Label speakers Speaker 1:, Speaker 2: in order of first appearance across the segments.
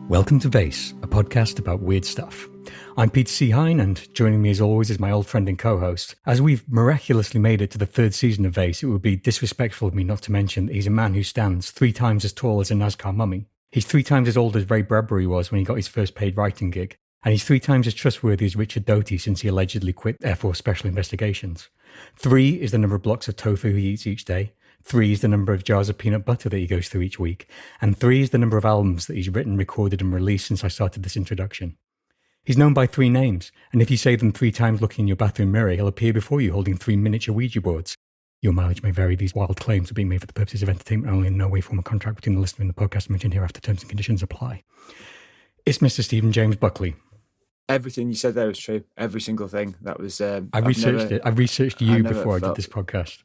Speaker 1: Welcome to Vayse, a podcast about weird stuff. I'm Peter C. Hine, and joining me as always is my old friend and co-host. As we've miraculously made it to the third season of Vayse, it would be disrespectful of me not to mention that he's a man who stands 3 times as tall as a Nazca mummy. He's 3 times as old as Ray Bradbury was when he got his first paid writing gig, and he's 3 times as trustworthy as Richard Doty since he allegedly quit Air Force Special Investigations. 3 is the number of blocks of tofu he eats each day. 3 is the number of jars of peanut butter that he goes through each week. And 3 is the number of albums that he's written, recorded and released since I started this introduction. He's known by 3 names, and if you say them 3 times looking in your bathroom mirror, he'll appear before you holding 3 miniature Ouija boards. Your mileage may vary. These wild claims are being made for the purposes of entertainment only, in no way form a contract between the listener and the podcast mentioned hereafter. Terms and conditions apply. It's Mr. Stephen James Buckley.
Speaker 2: Everything you said there was true. Every single thing. That was.
Speaker 1: I researched it. I researched you before I did this podcast.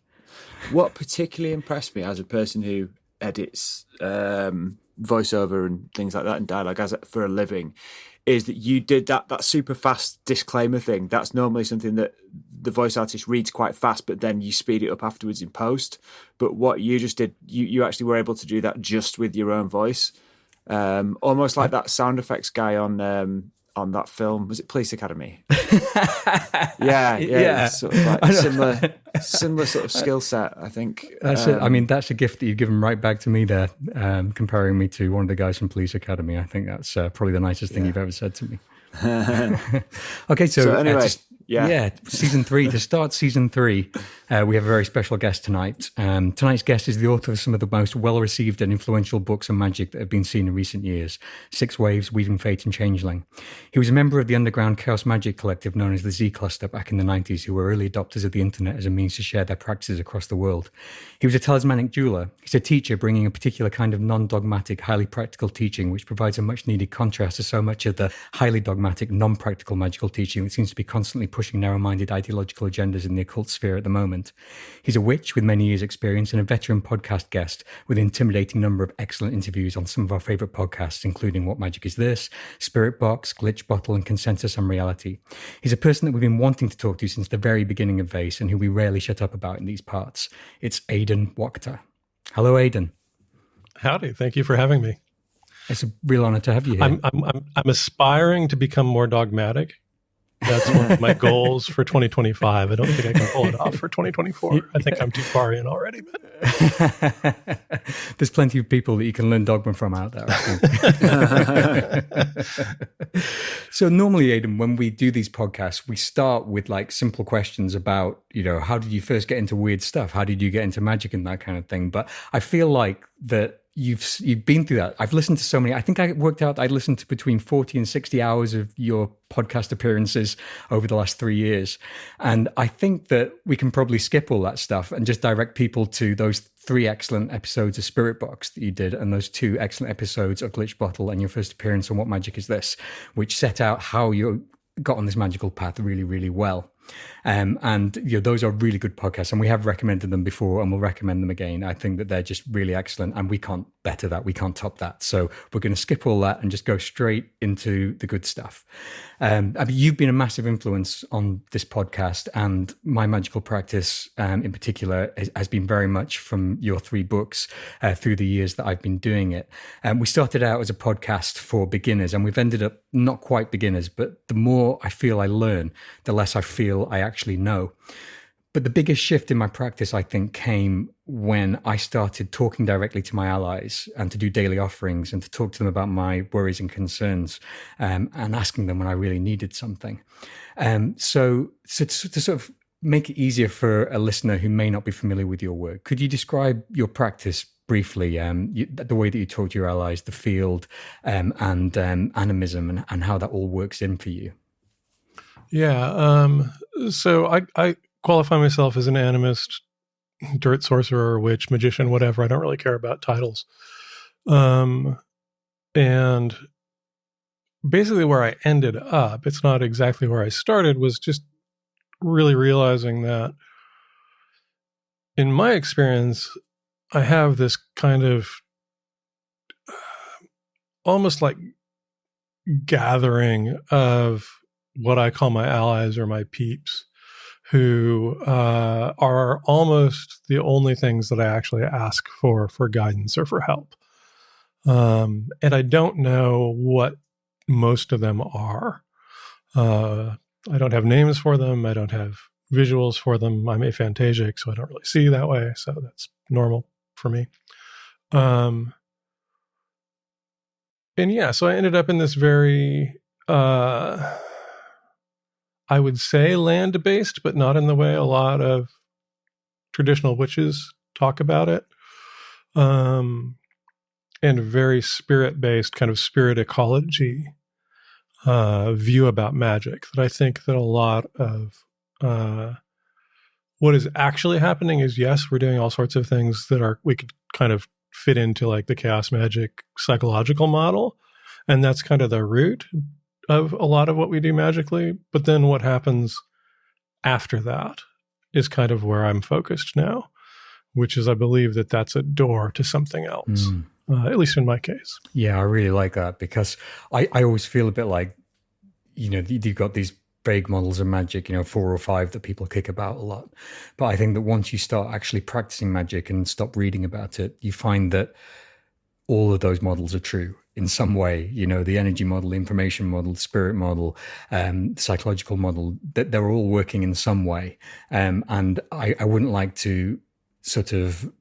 Speaker 2: What particularly impressed me as a person who edits voiceover and things like that and dialogue for a living is that you did that super fast disclaimer thing. That's normally something that the voice artist reads quite fast, but then you speed it up afterwards in post. But what you just did, you actually were able to do that just with your own voice. Almost like that sound effects guy on that film. Was it Police Academy? Yeah. Sort of like similar sort of skill set, I think.
Speaker 1: That's it. I mean, that's a gift that you've given right back to me there, comparing me to one of the guys from Police Academy. I think that's probably the nicest thing you've ever said to me. Okay, so anyway, season 3. To start season 3, we have a very special guest tonight. Tonight's guest is the author of some of the most well-received and influential books on magic that have been seen in recent years: 6 Waves, Weaving Fate, and Changeling. He was a member of the underground chaos magic collective known as the Z Cluster back in the 90s, who were early adopters of the internet as a means to share their practices across the world. He was a talismanic jeweler. He's a teacher bringing a particular kind of non-dogmatic, highly practical teaching, which provides a much-needed contrast to so much of the highly dogmatic, non-practical magical teaching that seems to be constantly pushing narrow-minded ideological agendas in the occult sphere at the moment. He's a witch with many years' experience and a veteran podcast guest with an intimidating number of excellent interviews on some of our favourite podcasts, including What Magic Is This?, Spirit Box, Glitch Bottle, and Consensus on Reality. He's a person that we've been wanting to talk to since the very beginning of Vayse and who we rarely shut up about in these parts. It's Aidan Wachter. Hello, Aidan.
Speaker 3: Howdy. Thank you for having me.
Speaker 1: It's a real honor to have you here.
Speaker 3: I'm aspiring to become more dogmatic. That's one of my goals for 2025. I don't think I can pull it off for 2024. I think I'm too far in already. But
Speaker 1: there's plenty of people that you can learn dogma from out there, I think. So normally, Aidan, when we do these podcasts, we start with like simple questions about, how did you first get into weird stuff? How did you get into magic and that kind of thing? But I feel like that you've been through that. I've listened to so many. I think I worked out I listened to between 40 and 60 hours of your podcast appearances over the last 3 years. And I think that we can probably skip all that stuff and just direct people to those 3 excellent episodes of Spirit Box that you did and those 2 excellent episodes of Glitch Bottle and your first appearance on What Magic Is This?, which set out how you got on this magical path really, really well. And those are really good podcasts, and we have recommended them before and we'll recommend them again. I think that they're just really excellent, and we can't better that. We can't top that. So we're going to skip all that and just go straight into the good stuff. You've been a massive influence on this podcast, and my magical practice in particular has been very much from your 3 books through the years that I've been doing it. We started out as a podcast for beginners, and we've ended up not quite beginners, but the more I feel I learn, the less I feel I actually know. But the biggest shift in my practice, I think, came when I started talking directly to my allies and to do daily offerings and to talk to them about my worries and concerns, and asking them when I really needed something. So to sort of make it easier for a listener who may not be familiar with your work, could you describe your practice briefly, the way that you talk to your allies, the field, and animism, and how that all works in for you?
Speaker 3: Yeah. So I qualify myself as an animist, dirt sorcerer, witch, magician, whatever. I don't really care about titles. And basically where I ended up, it's not exactly where I started, was just really realizing that in my experience, I have this kind of almost like gathering of what I call my allies or my peeps, who are almost the only things that I actually ask for guidance or for help. And I don't know what most of them are. I don't have names for them. I don't have visuals for them. I'm aphantasic, so I don't really see that way. So that's normal for me. And yeah, so I ended up in this very, I would say land-based, but not in the way a lot of traditional witches talk about it. And very spirit-based, kind of spirit ecology view about magic, that I think that a lot of what is actually happening is, yes, we're doing all sorts of things that we could kind of fit into like the chaos magic psychological model. And that's kind of the root of a lot of what we do magically. But then what happens after that is kind of where I'm focused now, which is I believe that that's a door to something else. At least in my case.
Speaker 1: Yeah, I really like that, because I always feel a bit like, you've got these vague models of magic, 4 or 5 that people kick about a lot. But I think that once you start actually practicing magic and stop reading about it, you find that all of those models are true in some way. The energy model, the information model, the spirit model, the psychological model, that they're all working in some way. And I wouldn't like to sort of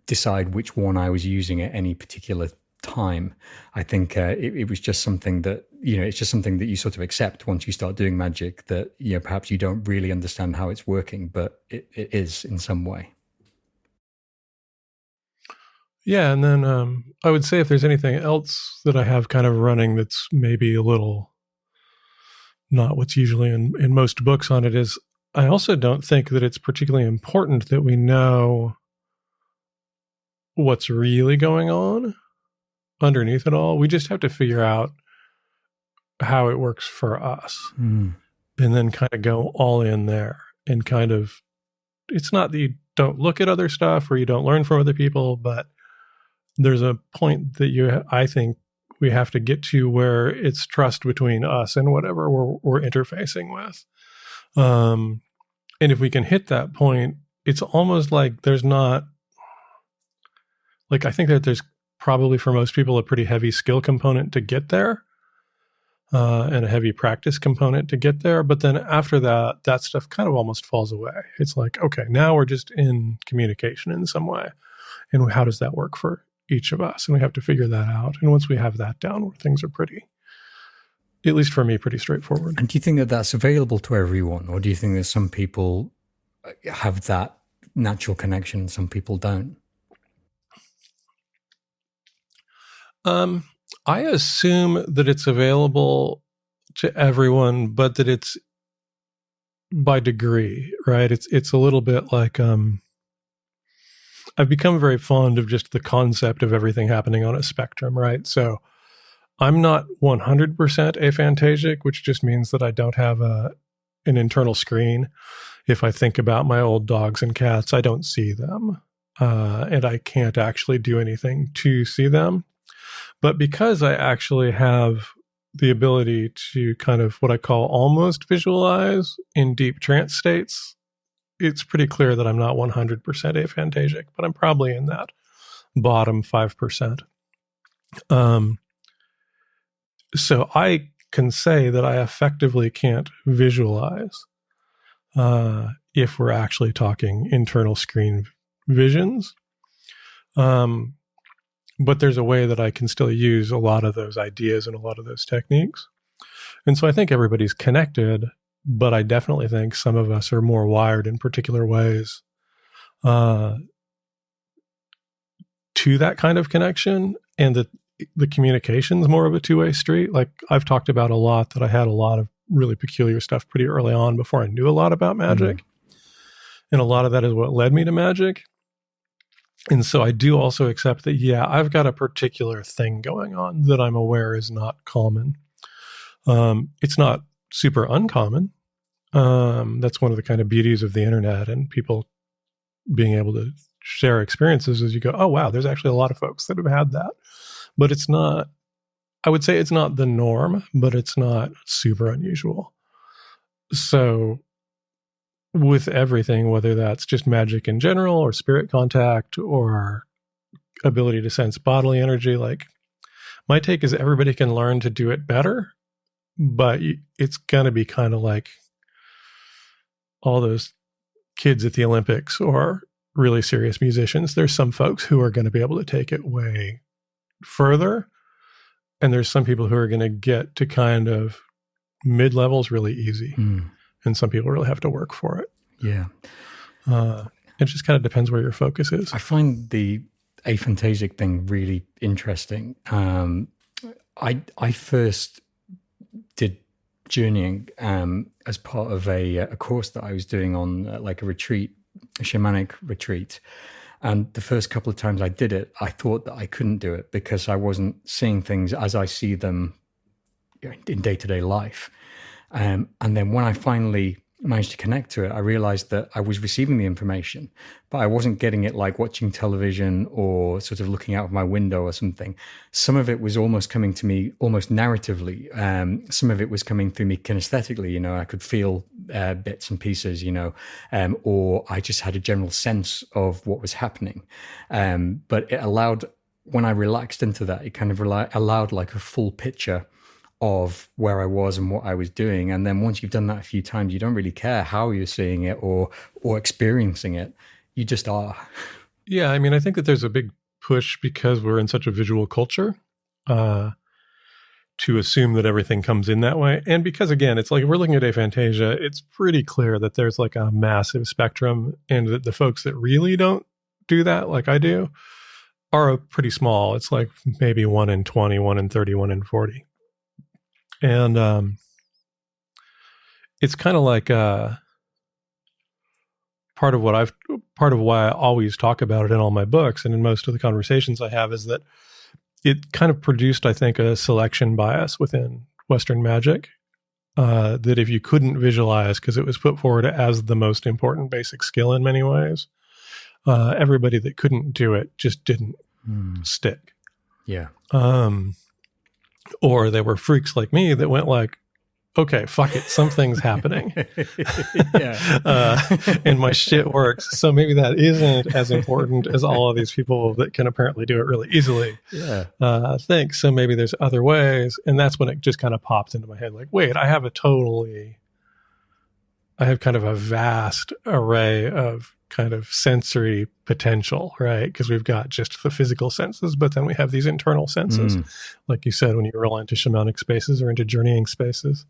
Speaker 1: decide which one I was using at any particular time. I think it was just something that, it's just something that you sort of accept once you start doing magic, that, perhaps you don't really understand how it's working, but it is in some way.
Speaker 3: Yeah. And then I would say if there's anything else that I have kind of running that's maybe a little not what's usually in most books on it, is I also don't think that it's particularly important that we know what's really going on underneath it all. We just have to figure out how it works for us, and then kind of go all in there. And kind of, it's not that you don't look at other stuff or you don't learn from other people, but there's a point that I think we have to get to where it's trust between us and whatever we're interfacing with. And if we can hit that point, it's almost like there's not, like, I think that there's probably for most people a pretty heavy skill component to get there, and a heavy practice component to get there. But then after that stuff kind of almost falls away. It's like, okay, now we're just in communication in some way. And how does that work for each of us? And we have to figure that out. And once we have that down, things are pretty, at least for me, pretty straightforward.
Speaker 1: And do you think that that's available to everyone? Or do you think that some people have that natural connection and some people don't?
Speaker 3: I assume that it's available to everyone, but that it's by degree, right? It's a little bit like, I've become very fond of just the concept of everything happening on a spectrum, right? So I'm not 100% aphantasic, which just means that I don't have an internal screen. If I think about my old dogs and cats, I don't see them, and I can't actually do anything to see them. But because I actually have the ability to kind of what I call almost visualize in deep trance states, it's pretty clear that I'm not 100% aphantasic, but I'm probably in that bottom 5%. So I can say that I effectively can't visualize if we're actually talking internal screen visions. But there's a way that I can still use a lot of those ideas and a lot of those techniques. And so I think everybody's connected, but I definitely think some of us are more wired in particular ways to that kind of connection, and that the communication's more of a two-way street. Like I've talked about a lot that I had a lot of really peculiar stuff pretty early on before I knew a lot about magic. And a lot of that is what led me to magic. And so I do also accept that, yeah, I've got a particular thing going on that I'm aware is not common. It's not super uncommon. That's one of the kind of beauties of the internet and people being able to share experiences as you go, oh, wow, there's actually a lot of folks that have had that. But it's not, I would say it's not the norm, but it's not super unusual. So with everything, whether that's just magic in general or spirit contact or ability to sense bodily energy. Like, my take is everybody can learn to do it better, but it's going to be kind of like all those kids at the Olympics or really serious musicians. There's some folks who are going to be able to take it way further, and there's some people who are going to get to kind of mid-levels really easy, and some people really have to work for it.
Speaker 1: Yeah.
Speaker 3: It just kind of depends where your focus is.
Speaker 1: I find the aphantasic thing really interesting. I first did journeying as part of a course that I was doing on like a retreat, a shamanic retreat. And the first couple of times I did it, I thought that I couldn't do it because I wasn't seeing things as I see them in day-to-day life. And then when I finally managed to connect to it, I realized that I was receiving the information, but I wasn't getting it like watching television or sort of looking out of my window or something. Some of it was almost coming to me almost narratively. Some of it was coming through me kinesthetically, I could feel bits and pieces, or I just had a general sense of what was happening. But it allowed, when I relaxed into that, it kind of allowed like a full picture of where I was and what I was doing. And then once you've done that a few times, you don't really care how you're seeing it or experiencing it. You just are.
Speaker 3: Yeah, I mean, I think that there's a big push because we're in such a visual culture to assume that everything comes in that way. And because, again, it's like if we're looking at aphantasia, it's pretty clear that there's like a massive spectrum, and that the folks that really don't do that like I do are pretty small. It's like maybe 1 in 20, 1 in 30, 1 in 40. And it's kind of like part of why I always talk about it in all my books and in most of the conversations I have is that it kind of produced, I think, a selection bias within Western magic that if you couldn't visualize, because it was put forward as the most important basic skill in many ways, everybody that couldn't do it just didn't stick.
Speaker 1: Yeah.
Speaker 3: Or there were freaks like me that went like, okay, fuck it, something's happening. And my shit works. So maybe that isn't as important as all of these people that can apparently do it really easily.
Speaker 1: Yeah.
Speaker 3: Think. So maybe there's other ways. And that's when it just kind of popped into my head like, wait, I have kind of a vast array of kind of sensory potential, right? Because we've got just the physical senses, but then we have these internal senses. Like you said, when you roll into shamanic spaces or into journeying spaces.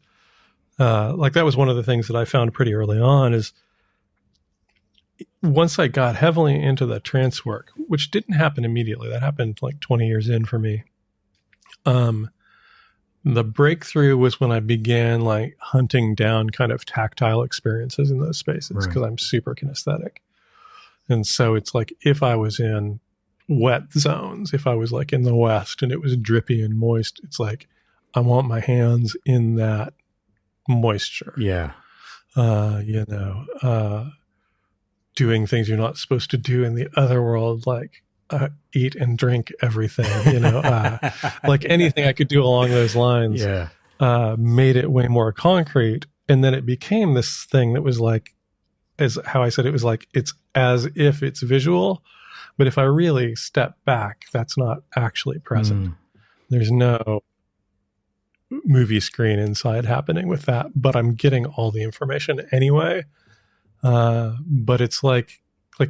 Speaker 3: Like that was one of the things that I found pretty early on is once I got heavily into the trance work, which didn't happen immediately. That happened like 20 years in for me. The breakthrough was when I began like hunting down kind of tactile experiences in those spaces because I'm super kinesthetic. And so it's like if I was in wet zones, if I was like in the West and it was drippy and moist, it's like I want my hands in that moisture.
Speaker 1: Yeah.
Speaker 3: Doing things you're not supposed to do in the other world, like eat and drink everything, like anything I could do along those lines, made it way more concrete. And then it became this thing that was like, as how I said, it was like, it's as if it's visual, but if I really step back, that's not actually present. There's no movie screen inside happening with that, but I'm getting all the information anyway. But it's like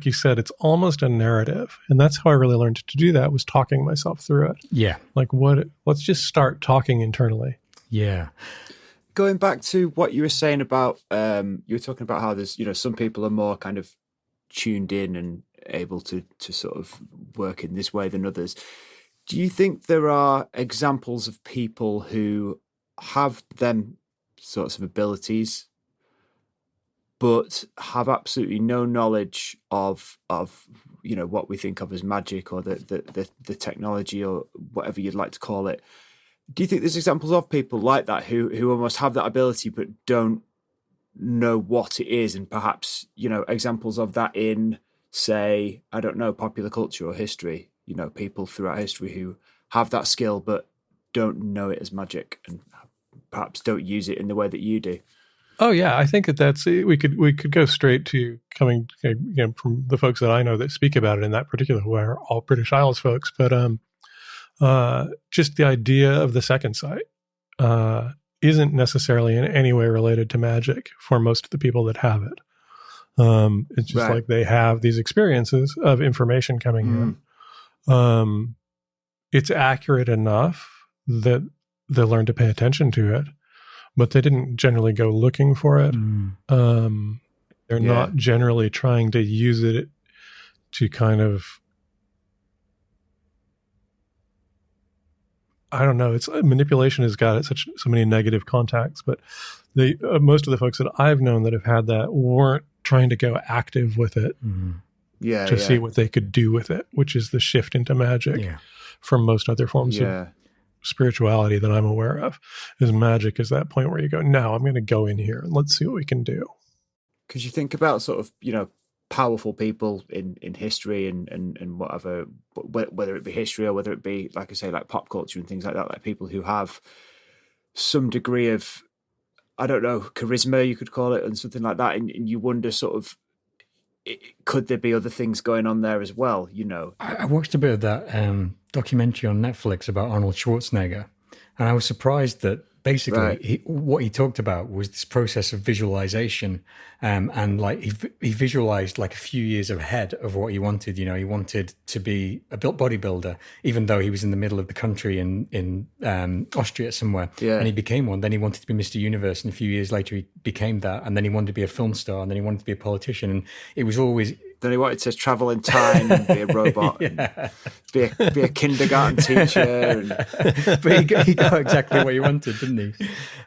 Speaker 3: you said, it's almost a narrative. And that's how I really learned to do that, was talking myself through it. Yeah. Like let's just start talking internally.
Speaker 1: Yeah.
Speaker 2: Going back to what you were saying about, you were talking about how there's, some people are more kind of tuned in and able to sort of work in this way than others. Do you think there are examples of people who have them sorts of abilities, but have absolutely no knowledge of what we think of as magic or the technology or whatever you'd like to call it? Do you think there's examples of people like that who almost have that ability but don't know what it is, and perhaps examples of that in, say, I don't know, popular culture or history? People throughout history who have that skill but don't know it as magic and perhaps don't use it in the way that you do.
Speaker 3: Oh yeah, I think that's we could go straight to coming from the folks that I know that speak about it in that particular way are all British Isles folks, but just the idea of the second sight isn't necessarily in any way related to magic for most of the people that have it. It's just like they have these experiences of information coming in. It's accurate enough that they learn to pay attention to it, but they didn't generally go looking for it. They're not generally trying to use it to kind of, I don't know. It's manipulation has got so many negative contacts, but most of the folks that I've known that have had that weren't trying to go active with it to see what they could do with it, which is the shift into magic from most other forms of spirituality that I'm aware of. Is magic is that point where you go, no, I'm going to go in here and let's see what we can do.
Speaker 2: Because you think about sort of, powerful people in history and whatever, whether it be history or whether it be, like I say, like pop culture and things like that, like people who have some degree of, I don't know, charisma, you could call it, and something like that. And you wonder sort of, could there be other things going on there as well?
Speaker 1: I watched a bit of that documentary on Netflix about Arnold Schwarzenegger, and I was surprised that basically what he talked about was this process of visualization, and like he visualized like a few years ahead of what he wanted. He wanted to be a built bodybuilder, even though he was in the middle of the country in Austria somewhere, and he became one. Then he wanted to be Mr. Universe, and a few years later he became that, and then he wanted to be a film star, and then he wanted to be a politician, and it was always...
Speaker 2: Then he wanted to travel in time and be a robot, and be a kindergarten teacher.
Speaker 1: But he got exactly what he wanted, didn't he?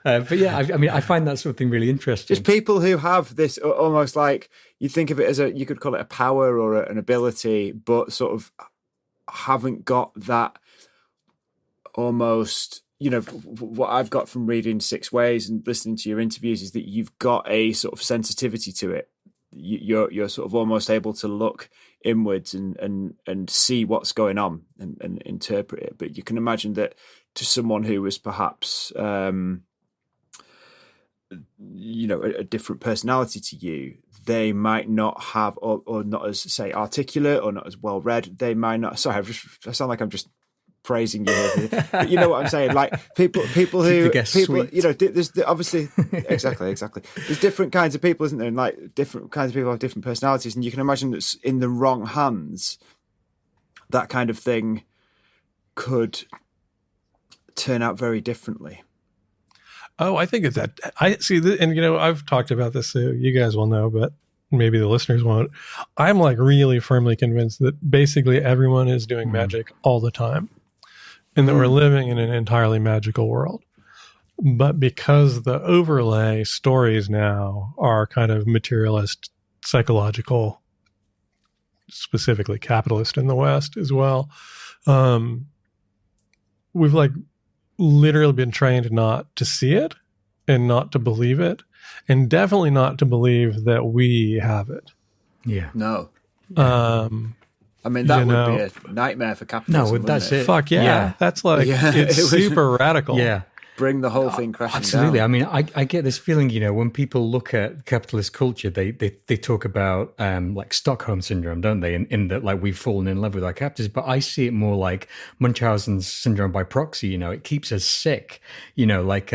Speaker 1: But yeah, I find that sort of thing really interesting.
Speaker 2: Just people who have this almost like, you think of it as you could call it a power or an ability, but sort of haven't got that almost, what I've got from reading Six Ways and listening to your interviews is that you've got a sort of sensitivity to it. You're sort of almost able to look inwards and see what's going on and interpret it. But you can imagine that to someone who was perhaps a different personality to you, they might not have or not as, say, articulate or not as well read. They might not. Sorry, I sound like I'm just praising you here, but you know what I'm saying, like people who there's obviously exactly there's different kinds of people, isn't there, and like different kinds of people have different personalities, and you can imagine that in the wrong hands that kind of thing could turn out very differently.
Speaker 3: I think it's that I see and I've talked about this, so you guys will know, but maybe the listeners won't. I'm like really firmly convinced that basically everyone is doing magic all the time, and that we're living in an entirely magical world. But because the overlay stories now are kind of materialist, psychological, specifically capitalist in the West as well, we've like literally been trained not to see it and not to believe it, and definitely not to believe that we have it.
Speaker 1: Yeah.
Speaker 2: No. I mean, that would be a nightmare for capitalism.
Speaker 1: No, that's it.
Speaker 3: Fuck yeah. That's like, it's super radical.
Speaker 1: Yeah.
Speaker 2: Bring the whole thing crashing
Speaker 1: Absolutely.
Speaker 2: down.
Speaker 1: I mean, I get this feeling, when people look at capitalist culture, they talk about like Stockholm syndrome, don't they? In that, like, we've fallen in love with our captors. But I see it more like Munchausen's syndrome by proxy. It keeps us sick. Like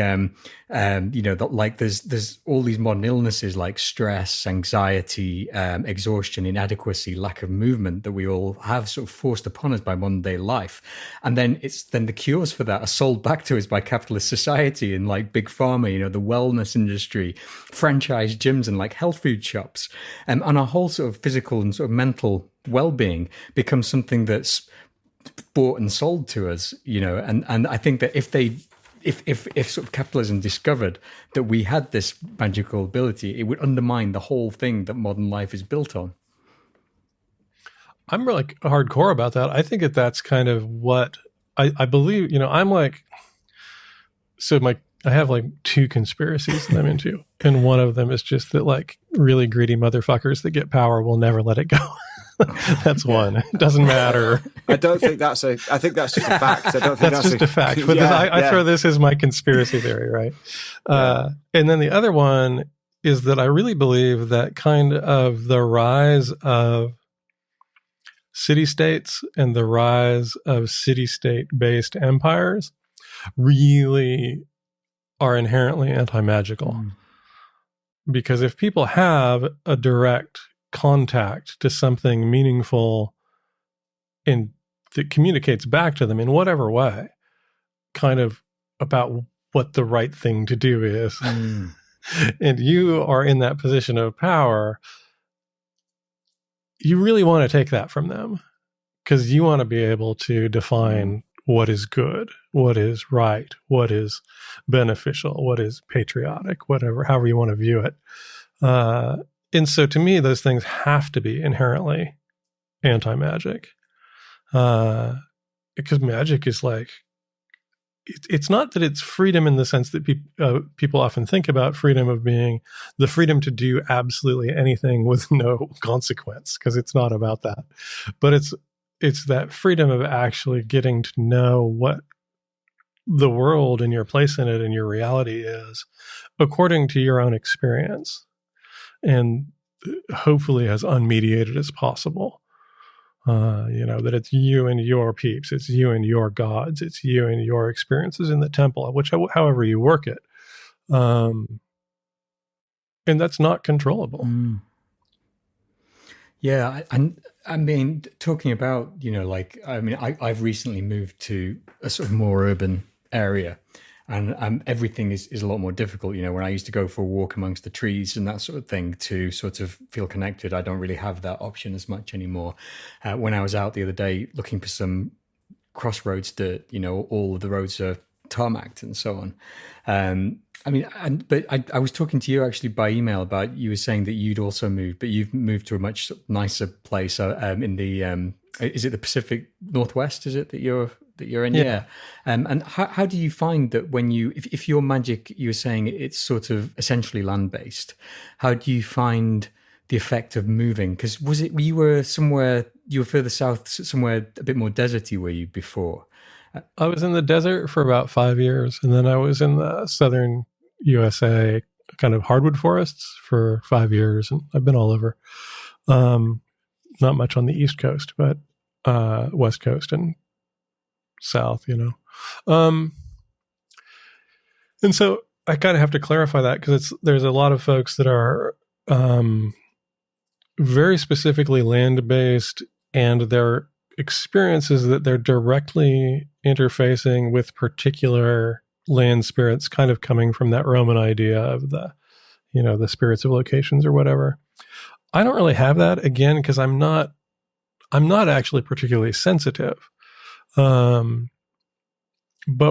Speaker 1: there's all these modern illnesses like stress, anxiety, exhaustion, inadequacy, lack of movement that we all have sort of forced upon us by modern day life, and then the cures for that are sold back to us by capitalist society and like big pharma, the wellness industry, franchise gyms, and like health food shops, and our whole sort of physical and sort of mental well-being becomes something that's bought and sold to us, and I think that if sort of capitalism discovered that we had this magical ability, it would undermine the whole thing that modern life is built on. I'm
Speaker 3: like hardcore about that. I think that's kind of what I believe. I'm like, I have like two conspiracies that I'm into, and one of them is just that like really greedy motherfuckers that get power will never let it go. That's one. It doesn't matter.
Speaker 2: I don't think that's I think that's just a fact. I don't think
Speaker 3: that's just a fact. But I throw this as my conspiracy theory, right? And then the other one is that I really believe that kind of the rise of city-states and the rise of city-state-based empires really are inherently anti-magical. Because if people have a direct contact to something meaningful and that communicates back to them in whatever way, kind of about what the right thing to do is, and you are in that position of power, you really want to take that from them because you want to be able to define what is good, what is right, what is beneficial, what is patriotic, whatever, however you want to view it. And so to me, those things have to be inherently anti-magic. Because magic is like, it's not that it's freedom in the sense that people often think about freedom of being the freedom to do absolutely anything with no consequence, because it's not about that. But it's that freedom of actually getting to know what the world and your place in it and your reality is according to your own experience, and hopefully as unmediated as possible. That it's you and your peeps, it's you and your gods, it's you and your experiences in the temple, however you work it. And that's not controllable.
Speaker 1: Yeah. I mean, talking about, I've recently moved to a sort of more urban area, and everything is a lot more difficult. When I used to go for a walk amongst the trees and that sort of thing to sort of feel connected, I don't really have that option as much anymore. When I was out the other day looking for some crossroads dirt, all of the roads are tarmacked and so on. But I was talking to you actually by email about, you were saying that you'd also moved, but you've moved to a much nicer place in the, is it the Pacific Northwest? Is it that you're in? Yeah. And how do you find that when if your magic, you were saying it's sort of essentially land-based, how do you find the effect of moving? Because you were further south, somewhere a bit more deserty, were you before?
Speaker 3: I was in the desert for about 5 years, and then I was in the southern USA kind of hardwood forests for 5 years, and I've been all over. Not much on the East Coast, but West Coast and South, And so I kind of have to clarify that, because there's a lot of folks that are very specifically land-based, and their experiences that they're directly interfacing with particular land spirits, kind of coming from that Roman idea of the spirits of locations or whatever. I don't really have that, again, because I'm not actually particularly sensitive. But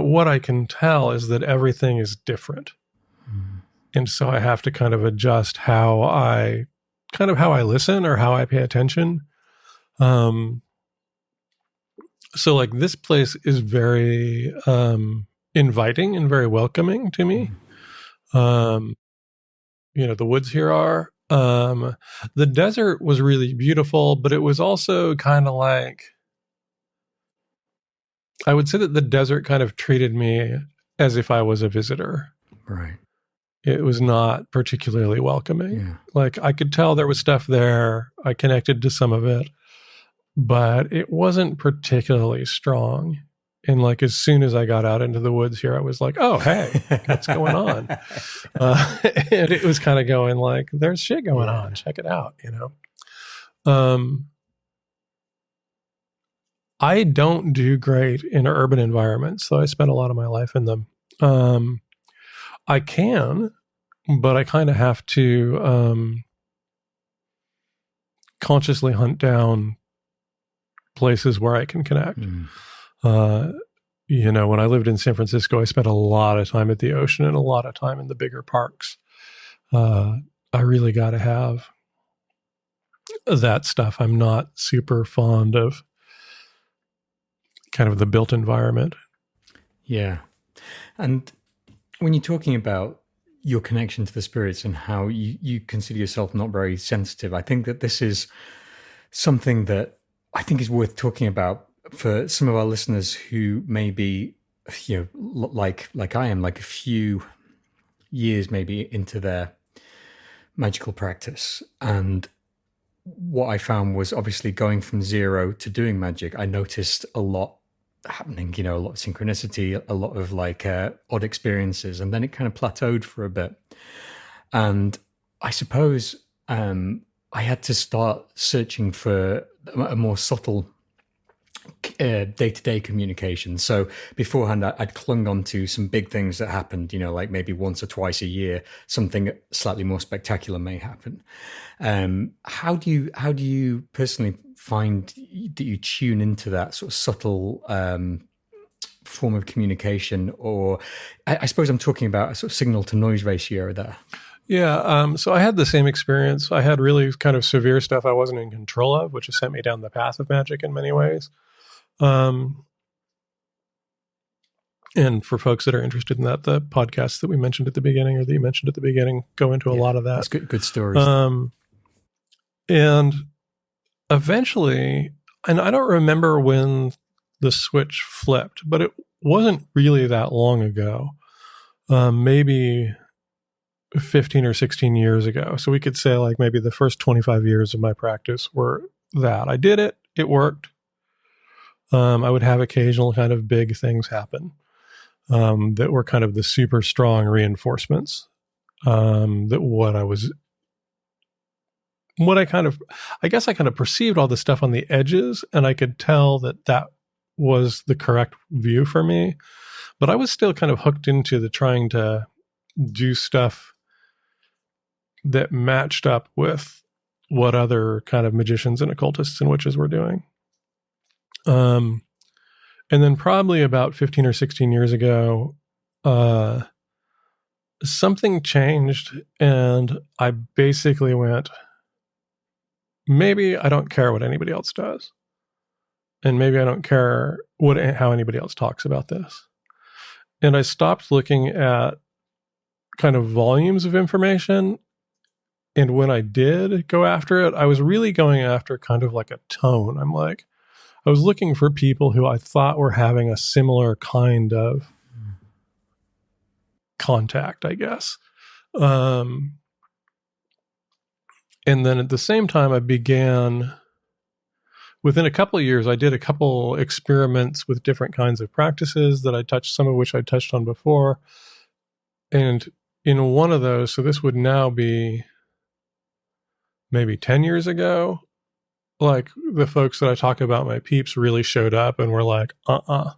Speaker 3: what I can tell is that everything is different. And so I have to kind of adjust how I listen or how I pay attention. So like this place is very inviting and very welcoming to me. The woods here are. The desert was really beautiful, but it was also kind of like, I would say that the desert kind of treated me as if I was a visitor.
Speaker 1: Right.
Speaker 3: It was not particularly welcoming.
Speaker 1: Yeah.
Speaker 3: Like I could tell there was stuff there. I connected to some of it, but it wasn't particularly strong. And like, as soon as I got out into the woods here, I was like, oh, hey, what's going on? And it was kind of going like, there's shit going on. Check it out, I don't do great in urban environments, so I spent a lot of my life in them. I can, but I kind of have to consciously hunt down places where I can connect. When I lived in San Francisco, I spent a lot of time at the ocean and a lot of time in the bigger parks. I really got to have that stuff. I'm not super fond of kind of the built environment.
Speaker 1: Yeah. And when you're talking about your connection to the spirits and how you consider yourself not very sensitive, I think that this is something that I think is worth talking about for some of our listeners who may be, like I am, like a few years maybe into their magical practice. And what I found was obviously going from zero to doing magic, I noticed a lot happening, a lot of synchronicity, a lot of like odd experiences. And then it kind of plateaued for a bit. And I suppose I had to start searching for a more subtle day-to-day communication. So beforehand, I'd clung on to some big things that happened, like maybe once or twice a year, something slightly more spectacular may happen. How do you personally find that you tune into that sort of subtle form of communication? Or I suppose I'm talking about a sort of signal to noise ratio there.
Speaker 3: Yeah, so I had the same experience. I had really kind of severe stuff I wasn't in control of, which has sent me down the path of magic in many ways. And for folks that are interested in that, the podcasts that we mentioned at the beginning, or that you mentioned at the beginning, go into a lot of that.
Speaker 1: That's good stories.
Speaker 3: And eventually, and I don't remember when the switch flipped, but it wasn't really that long ago. Maybe 15 or 16 years ago. So we could say like maybe the first 25 years of my practice were that. I did it. It worked. I would have occasional kind of big things happen that were kind of the super strong reinforcements that I guess I kind of perceived all the stuff on the edges, and I could tell that was the correct view for me. But I was still kind of hooked into the trying to do stuff that matched up with what other kind of magicians and occultists and witches were doing. And then probably about 15 or 16 years ago, something changed, and I basically went, maybe I don't care what anybody else does. And maybe I don't care how anybody else talks about this. And I stopped looking at kind of volumes of information. And when I did go after it, I was really going after kind of like a tone. I was looking for people who I thought were having a similar kind of contact, I guess. And then at the same time, I began, within a couple of years, I did a couple experiments with different kinds of practices that I touched, some of which I touched on before. And in one of those, so this would now be maybe 10 years ago, like the folks that I talk about, my peeps, really showed up and were like, And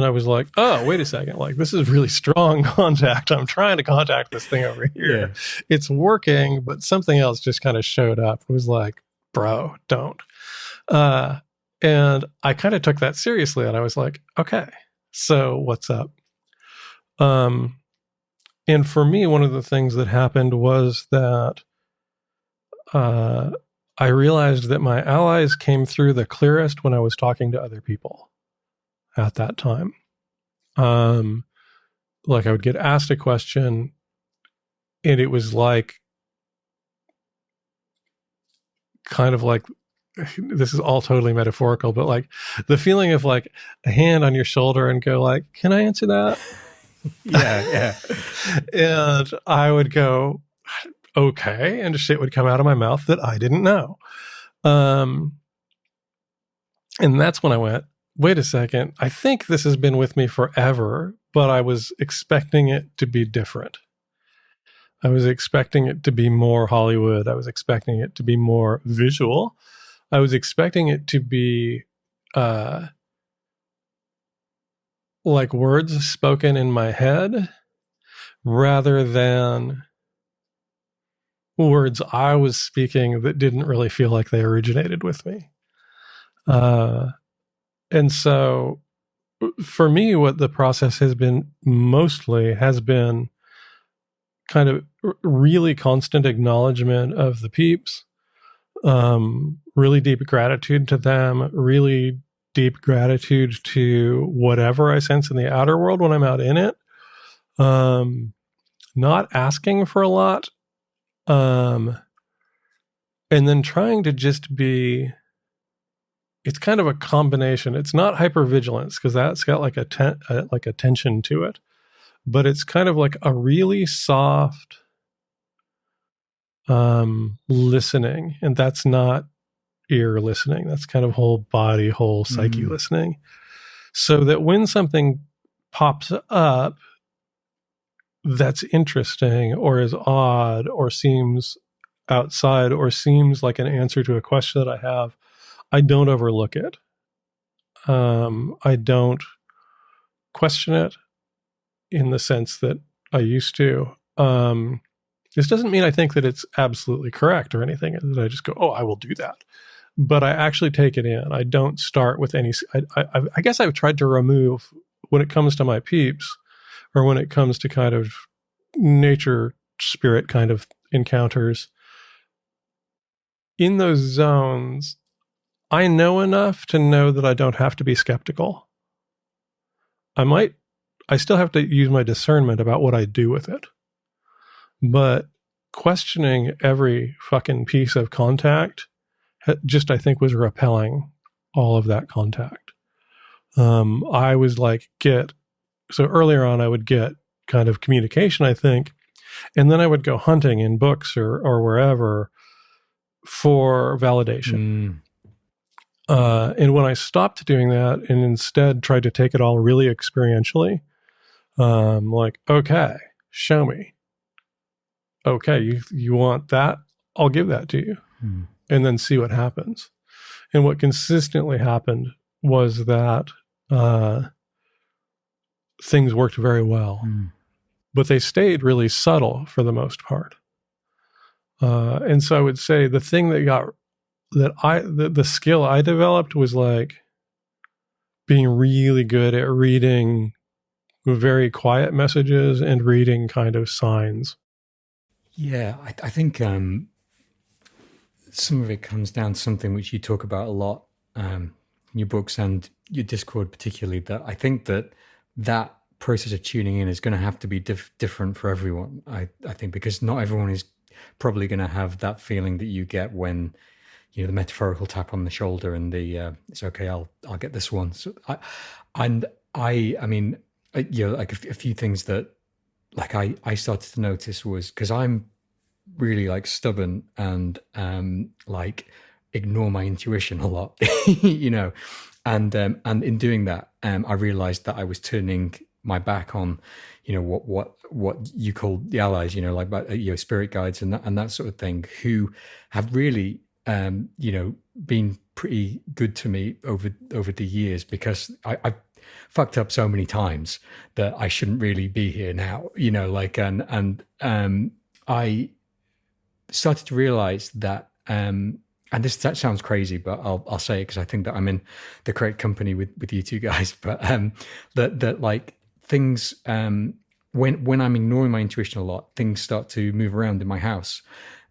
Speaker 3: I was like, oh, wait a second. Like, this is really strong contact. I'm trying to contact this thing over here. Yeah. It's working, but something else just kind of showed up. It was like, bro, don't. And I kind of took that seriously, and I was like, okay, so what's up? And for me, one of the things that happened was that I realized that my allies came through the clearest when I was talking to other people at that time. Like I would get asked a question, and it was like, kind of like, this is all totally metaphorical, but like the feeling of like a hand on your shoulder and go like, can I answer that?
Speaker 1: Yeah.
Speaker 3: And I would go, okay. And shit would come out of my mouth that I didn't know. And that's when I went, wait a second. I think this has been with me forever, but I was expecting it to be different. I was expecting it to be more Hollywood. I was expecting it to be more visual. I was expecting it to be like words spoken in my head rather than words I was speaking that didn't really feel like they originated with me. And so for me, what the process has been mostly has been kind of really constant acknowledgement of the peeps, really deep gratitude to them, really deep gratitude to whatever I sense in the outer world when I'm out in it. Not asking for a lot. and then trying to just be, it's kind of a combination. It's not hypervigilance because that's got like a tension to it, but it's kind of like a really soft listening, and that's not ear listening. That's kind of whole body, whole psyche listening. So that when something pops up that's interesting or is odd or seems outside or seems like an answer to a question that I have, I don't overlook it. I don't question it in the sense that I used to. This doesn't mean I think that it's absolutely correct or anything, that I just go, oh, I will do that. But I actually take it in. I don't start with any, I guess I've tried to remove, when it comes to my peeps, or when it comes to kind of nature spirit kind of encounters, in those zones, I know enough to know that I don't have to be skeptical. I still have to use my discernment about what I do with it. But questioning every fucking piece of contact just, I think, was repelling all of that contact. I was like, so earlier on, I would get kind of communication, I think, and then I would go hunting in books or wherever for validation. And when I stopped doing that and instead tried to take it all really experientially, like, okay, show me. Okay, you want that? I'll give that to you. And then see what happens. And what consistently happened was that things worked very well. But they stayed really subtle for the most part. And so I would say the thing the skill I developed was like being really good at reading very quiet messages and reading kind of signs.
Speaker 1: Yeah, I think some of it comes down to something which you talk about a lot in your books and your Discord particularly, that I think that process of tuning in is going to have to be different for everyone. I think because not everyone is probably going to have that feeling that you get when, you know, the metaphorical tap on the shoulder and the it's okay, I'll get this one. So I mean, you know, like a few things that like I started to notice was because I'm really like stubborn and like ignore my intuition a lot, you know, and in doing that, I realized that I was turning my back on, you know, what you call the allies, you know, like you know, spirit guides and that sort of thing, who have really you know, been pretty good to me over the years, because I fucked up so many times that I shouldn't really be here now, you know, like and I started to realize that and that sounds crazy, but I'll say it because I think that I'm in the correct company with you two guys, but that like things when I'm ignoring my intuition a lot, things start to move around in my house.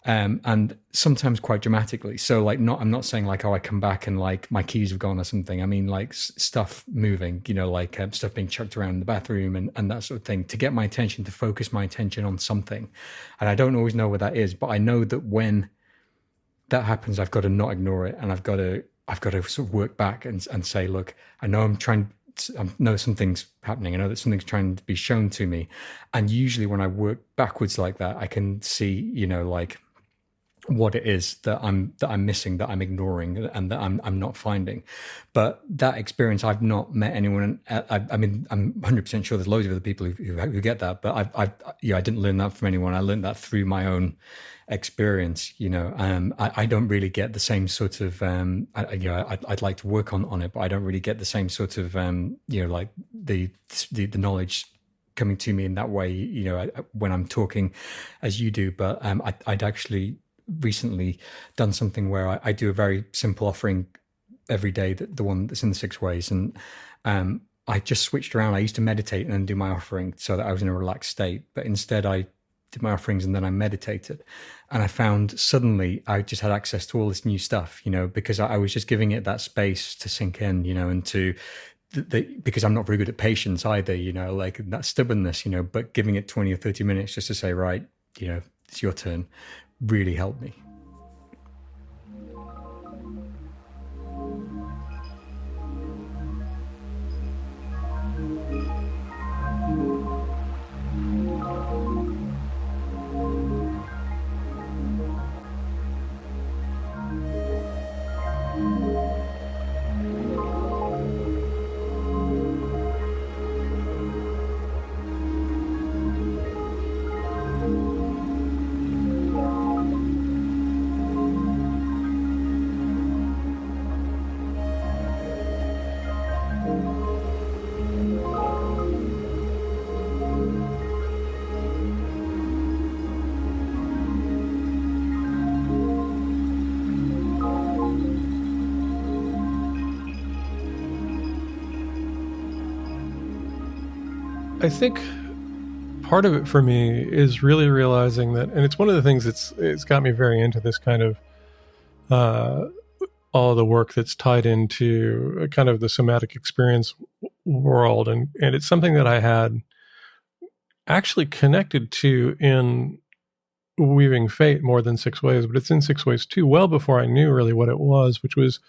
Speaker 1: And sometimes quite dramatically. So like, I'm not saying like, oh, I come back and like my keys have gone or something. I mean like stuff moving, you know, like stuff being chucked around in the bathroom and that sort of thing, to get my attention, to focus my attention on something. And I don't always know what that is, but I know that when that happens, I've got to not ignore it. And I've got to sort of work back and say, look, I know I know something's happening. I know that something's trying to be shown to me. And usually when I work backwards like that, I can see, you know, like, what it is that I'm missing, that I'm ignoring, and that I'm not finding. But that experience, I've not met anyone. I mean, I'm 100% sure there's loads of other people who get that, but I didn't learn that from anyone. I learned that through my own experience. You know, I don't really get the same sort of. I'd like to work on it, but I don't really get the same sort of. You know, like the knowledge coming to me in that way. You know, when I'm talking, as you do. But I'd actually recently done something where I do a very simple offering every day, the one that's in the 6 ways, and I just switched around. I used to meditate and then do my offering so that I was in a relaxed state, but instead I did my offerings and then I meditated, and I found suddenly I just had access to all this new stuff, you know, because I was just giving it that space to sink in, you know, and to because I'm not very good at patience either, you know, like that stubbornness, you know, but giving it 20 or 30 minutes just to say, right, you know, it's your turn, really helped me.
Speaker 3: I think part of it for me is really realizing that, and it's one of the things it's got me very into this kind of all the work that's tied into kind of the somatic experience world, and it's something that I had actually connected to in Weaving Fate more than 6 Ways, but it's in 6 Ways too, well before I knew really what it was, which was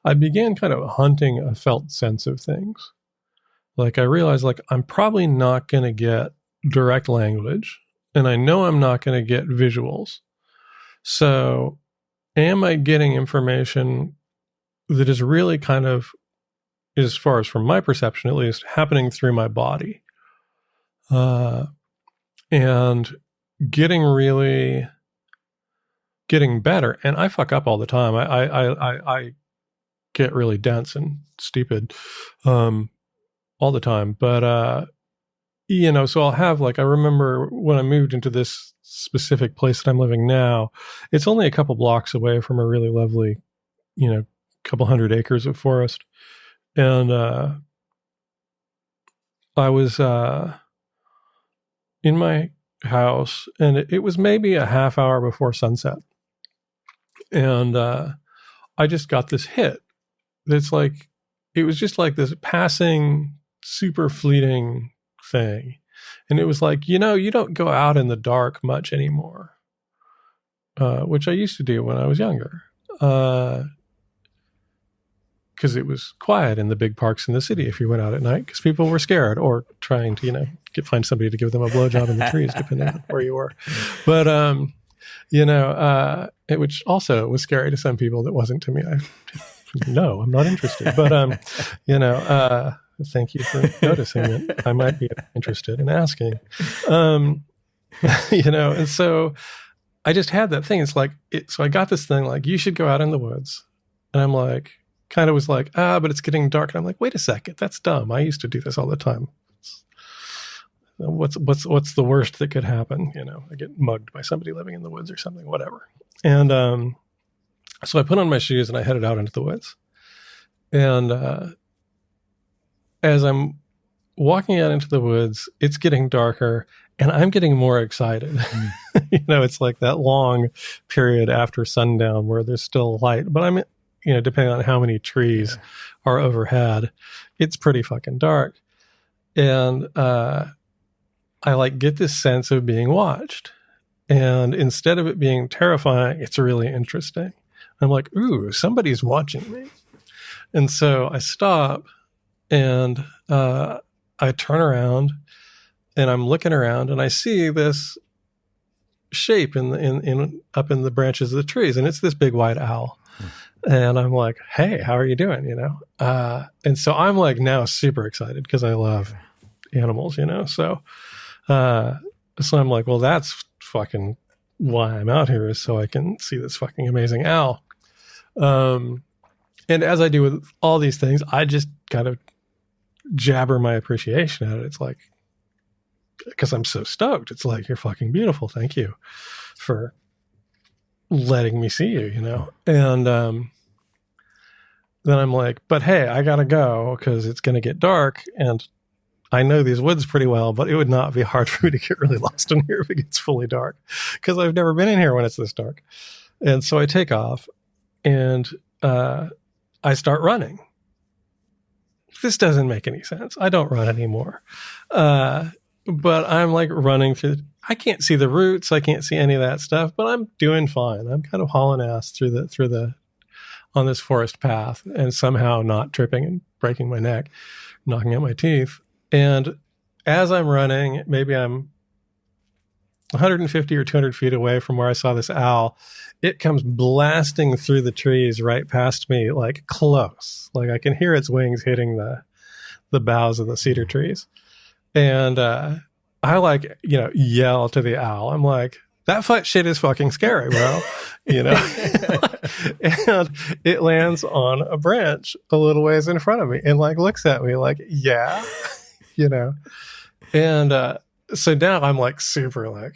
Speaker 3: I began kind of hunting a felt sense of things. Like I realized like I'm probably not going to get direct language, and I know I'm not going to get visuals. So am I getting information that is really kind of, as far as from my perception at least, happening through my body? And getting better. And I fuck up all the time. I get really dense and stupid all the time. But, so I'll have like, I remember when I moved into this specific place that I'm living now, it's only a couple blocks away from a really lovely, couple 100 acres of forest. And I was in my house, and it was maybe a half hour before sunset. And I just got this hit. That's like, it was just like this passing, super fleeting thing. And it was like, you don't go out in the dark much anymore, which I used to do when I was younger. Because it was quiet in the big parks in the city if you went out at night, because people were scared or trying to, find somebody to give them a blowjob in the trees, depending on where you were. But, which also was scary to some people. That wasn't to me. No, I'm not interested. But, thank you for noticing that I might be interested in asking. And so I just had that thing. It's like, so I got this thing like, you should go out in the woods. And I'm like, kind of was like, but it's getting dark. And I'm like, wait a second, that's dumb. I used to do this all the time. What's the worst that could happen? I get mugged by somebody living in the woods or something, whatever. And so I put on my shoes and I headed out into the woods. And as I'm walking out into the woods, it's getting darker and I'm getting more excited. It's like that long period after sundown where there's still light, but I'm depending on how many trees are overhead, it's pretty fucking dark. And I like get this sense of being watched. And instead of it being terrifying, it's really interesting. I'm like, ooh, somebody's watching me. And so I stop and I turn around and I'm looking around and I see this shape in up in the branches of the trees. And it's this big white owl. And I'm like, hey, how are you doing? And so I'm like now super excited because I love animals, So I'm like, well, that's fucking why I'm out here, is so I can see this fucking amazing owl. And as I do with all these things, I just kind of jabber my appreciation at it. It's like, because I'm so stoked. It's like, you're fucking beautiful. Thank you for letting me see you, And then I'm like, but hey, I gotta go because it's going to get dark and I know these woods pretty well, but it would not be hard for me to get really lost in here if it gets fully dark, because I've never been in here when it's this dark. And so I take off and I start running. This doesn't make any sense. I don't run anymore. But I'm like running through. I can't see the roots. I can't see any of that stuff, but I'm doing fine. I'm kind of hauling ass through the on this forest path and somehow not tripping and breaking my neck, knocking out my teeth. And as I'm running, maybe I'm 150 or 200 feet away from where I saw this owl. It comes blasting through the trees right past me, like close. Like I can hear its wings hitting the boughs of the cedar trees. And I like, yell to the owl. I'm like, that shit is fucking scary, bro. And it lands on a branch a little ways in front of me and like looks at me like, yeah, And so now I'm like super like,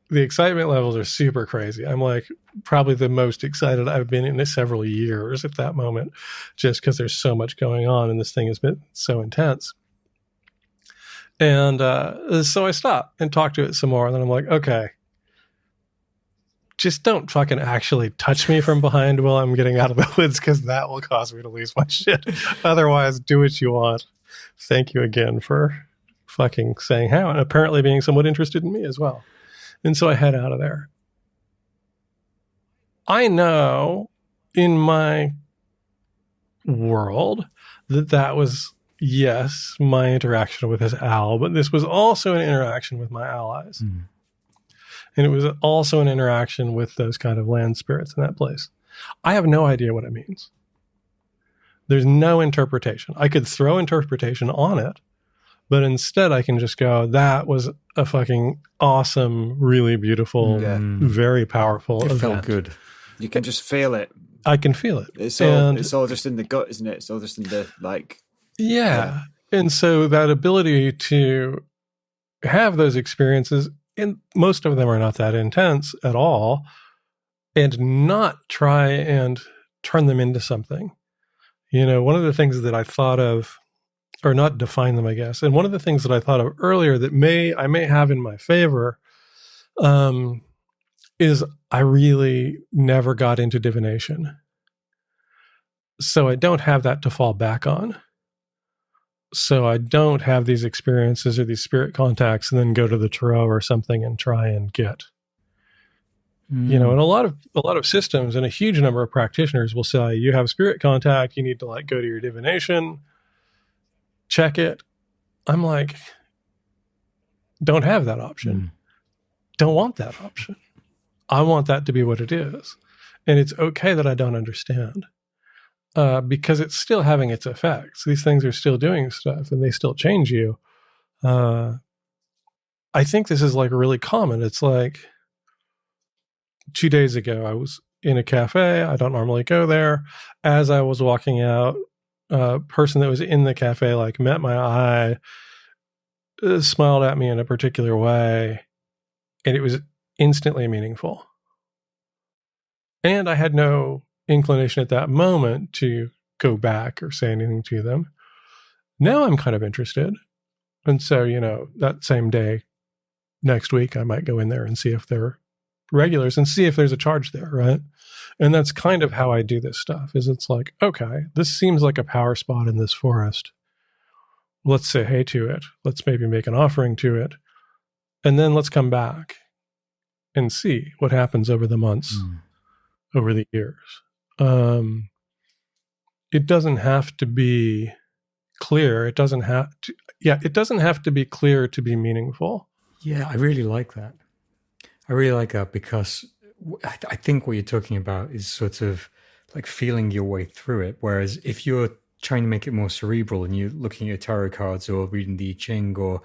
Speaker 3: the excitement levels are super crazy. I'm like probably the most excited I've been in several years at that moment, just because there's so much going on and this thing has been so intense. And so I stopped and talked to it some more. And then I'm like, okay, just don't fucking actually touch me from behind while I'm getting out of the woods, because that will cause me to lose my shit. Otherwise, do what you want. Thank you again for fucking saying how, and apparently being somewhat interested in me as well. And so I head out of there. I know in my world that was, yes, my interaction with this owl, but this was also an interaction with my allies. Mm. And it was also an interaction with those kind of land spirits in that place. I have no idea what it means. There's no interpretation. I could throw interpretation on it, but instead I can just go, that was a fucking awesome, really beautiful, very powerful event.
Speaker 1: It felt good.
Speaker 2: You can just feel it.
Speaker 3: I can feel it.
Speaker 2: It's all just in the gut, isn't it? It's all just in the, like...
Speaker 3: Yeah. And so that ability to have those experiences, and most of them are not that intense at all, and not try and turn them into something. You know, one of the things that I thought of, or not define them, I guess, and one of the things that I thought of earlier that I may have in my favor, is I really never got into divination. So I don't have that to fall back on. So I don't have these experiences or these spirit contacts and then go to the tarot or something and try and get. You know, and a lot of systems and a huge number of practitioners will say, you have spirit contact, you need to like go to your divination, check it. I'm like, don't have that option. Don't want that option. I want that to be what it is. And it's okay that I don't understand. Because it's still having its effects. These things are still doing stuff and they still change you. I think this is like really common. It's like 2 days ago, I was in a cafe. I don't normally go there. As I was walking out, a person that was in the cafe like met my eye, smiled at me in a particular way, and it was instantly meaningful. And I had no inclination at that moment to go back or say anything to them. Now I'm kind of interested. And so, you know, that same day, next week, I might go in there and see if they're regulars and see if there's a charge there, right? And that's kind of how I do this stuff, is it's like, okay, this seems like a power spot in this forest. Let's say hey to it. Let's maybe make an offering to it. And then let's come back and see what happens over the months, over the years. It doesn't have to be clear. It doesn't have to be clear to be meaningful.
Speaker 1: Yeah, I really like that. I really like that because I think what you're talking about is sort of like feeling your way through it. Whereas if you're trying to make it more cerebral and you're looking at tarot cards or reading the I Ching or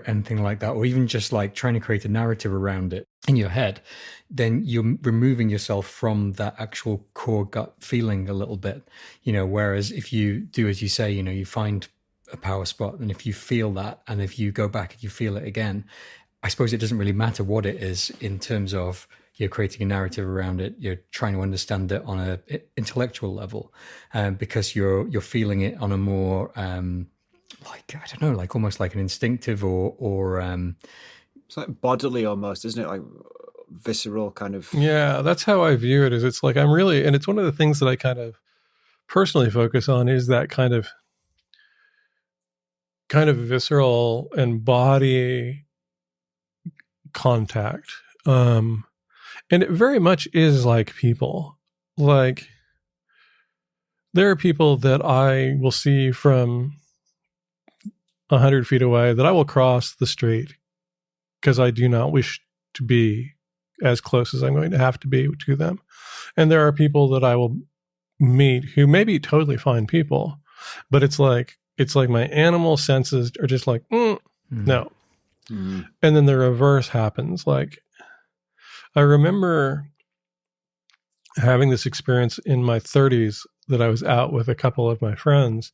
Speaker 1: anything like that, or even just like trying to create a narrative around it in your head, then you're removing yourself from that actual core gut feeling a little bit, you know, whereas if you do, as you say, you know, you find a power spot and if you feel that, and if you go back and you feel it again, I suppose it doesn't really matter what it is in terms of you're creating a narrative around it. You're trying to understand it on a intellectual level, because you're feeling it on a more, like, I don't know, like almost like an instinctive or
Speaker 2: it's like bodily almost, isn't it? Like visceral kind of.
Speaker 3: Yeah, that's how I view it. Is it's like I'm really, and it's one of the things that I kind of personally focus on is that kind of visceral and body contact. And it very much is like people. Like there are people that I will see from 100 feet away that I will cross the street because I do not wish to be as close as I'm going to have to be to them. And there are people that I will meet who may be totally fine people, but it's like my animal senses are just like, no. Mm. And then the reverse happens. Like I remember having this experience in my 30s that I was out with a couple of my friends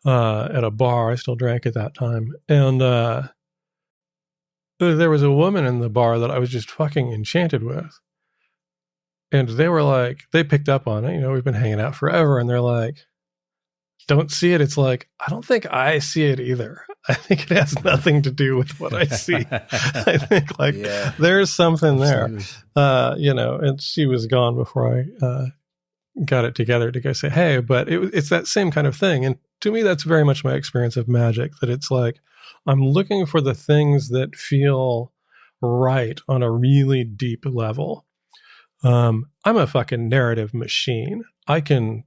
Speaker 3: at a bar. I still drank at that time. And there was a woman in the bar that I was just fucking enchanted with. And they were like, they picked up on it. You know, we've been hanging out forever. And they're like, don't see it, it's like, I don't think I see it either. I think it has nothing to do with what I see. I think like there's something there, and she was gone before I got it together to go say, hey, but it's that same kind of thing. And to me, that's very much my experience of magic, that it's like, I'm looking for the things that feel right on a really deep level. I'm a fucking narrative machine. I can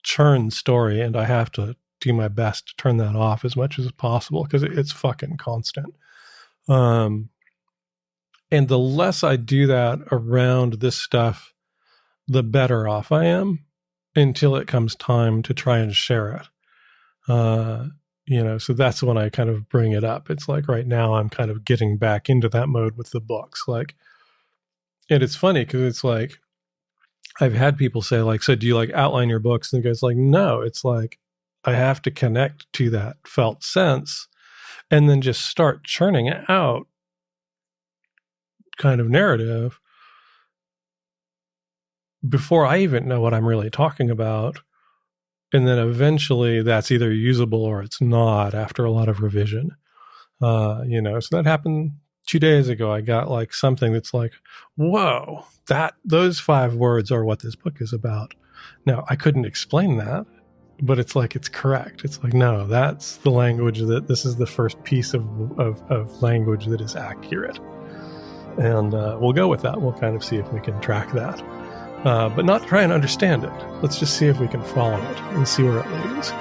Speaker 3: churn story, and I have to do my best to turn that off as much as possible because it's fucking constant. And the less I do that around this stuff, the better off I am until it comes time to try and share it. So that's when I kind of bring it up. It's like right now I'm kind of getting back into that mode with the books. Like, and it's funny because it's like, I've had people say like, so do you like outline your books? And the guy's like, no, it's like, I have to connect to that felt sense and then just start churning out kind of narrative before I even know what I'm really talking about. And then eventually that's either usable or it's not after a lot of revision. So that happened 2 days ago. I got like something that's like, whoa, those 5 words are what this book is about. Now, I couldn't explain that, but it's like, it's correct. It's like, no, that's the language this is the first piece of language that is accurate. And we'll go with that. We'll kind of see if we can track that. But not try and understand it. Let's just see if we can follow it and see where it leads.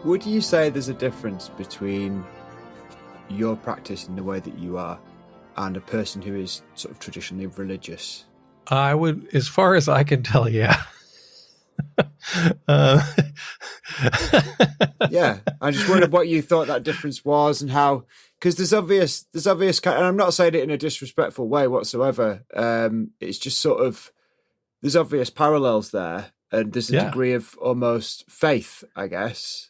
Speaker 2: Would you say there's a difference between your practice in the way that you are and a person who is sort of traditionally religious?
Speaker 3: I would, as far as I can tell, yeah.
Speaker 2: Yeah, I just wondered what you thought that difference was and how, because there's obvious, and I'm not saying it in a disrespectful way whatsoever. It's just sort of, there's obvious parallels there, and there's a degree of almost faith, I guess.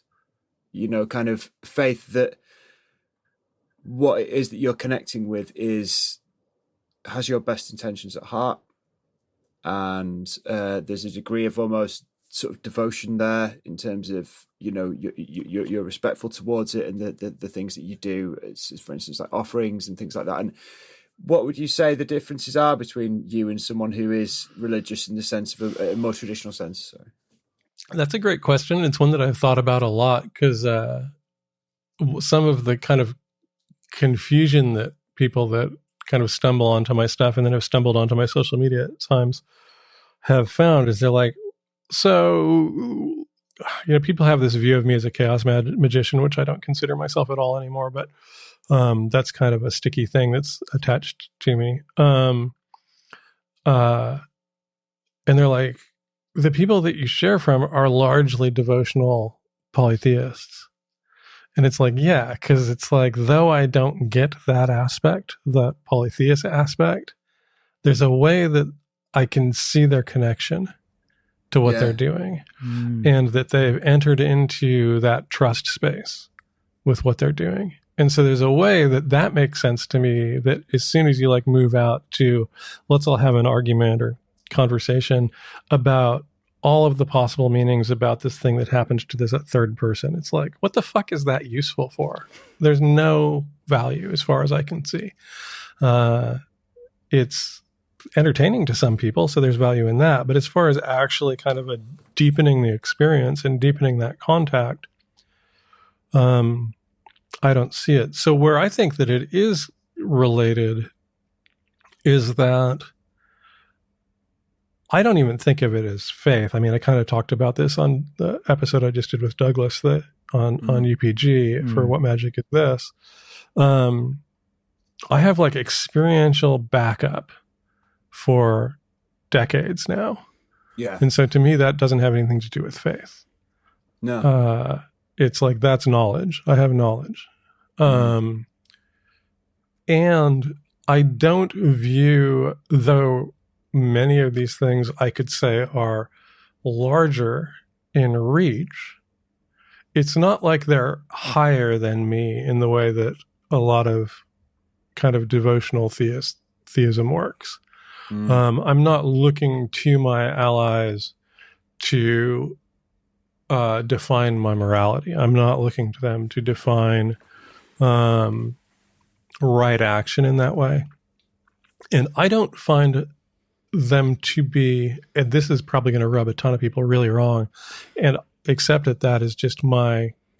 Speaker 2: Kind of faith that what it is that you're connecting with has your best intentions at heart. And there's a degree of almost sort of devotion there in terms of, you're respectful towards it and the things that you do, for instance, like offerings and things like that. And what would you say the differences are between you and someone who is religious in the sense of a more traditional sense? Sorry.
Speaker 3: That's a great question. It's one that I've thought about a lot because some of the kind of confusion that people that kind of stumble onto my stuff and then have stumbled onto my social media at times have found is they're like, so, people have this view of me as a chaos magician, which I don't consider myself at all anymore, but that's kind of a sticky thing that's attached to me. And they're like, the people that you share from are largely devotional polytheists. And it's like, yeah, because it's like, though I don't get that aspect, the polytheist aspect, there's a way that I can see their connection to what they're doing and that they've entered into that trust space with what they're doing. And so there's a way that makes sense to me, that as soon as you like move out to, let's all have an argument or conversation about all of the possible meanings about this thing that happened to this third person. It's like, what the fuck is that useful for? There's no value as far as I can see. It's entertaining to some people, so there's value in that. But as far as actually kind of deepening the experience and deepening that contact, I don't see it. So where I think that it is related is that I don't even think of it as faith. I mean, I kind of talked about this on the episode I just did with Douglas on UPG for What Magic Is This? I have like experiential backup for decades now.
Speaker 2: Yeah.
Speaker 3: And so to me, that doesn't have anything to do with faith.
Speaker 2: No.
Speaker 3: It's like, that's knowledge. I have knowledge. And I don't view, though many of these things I could say are larger in reach, it's not like they're higher than me in the way that a lot of kind of devotional theism works. I'm not looking to my allies to define my morality. I'm not looking to them to define right action in that way. And I don't find them to be, and this is probably going to rub a ton of people really wrong, and accept that is just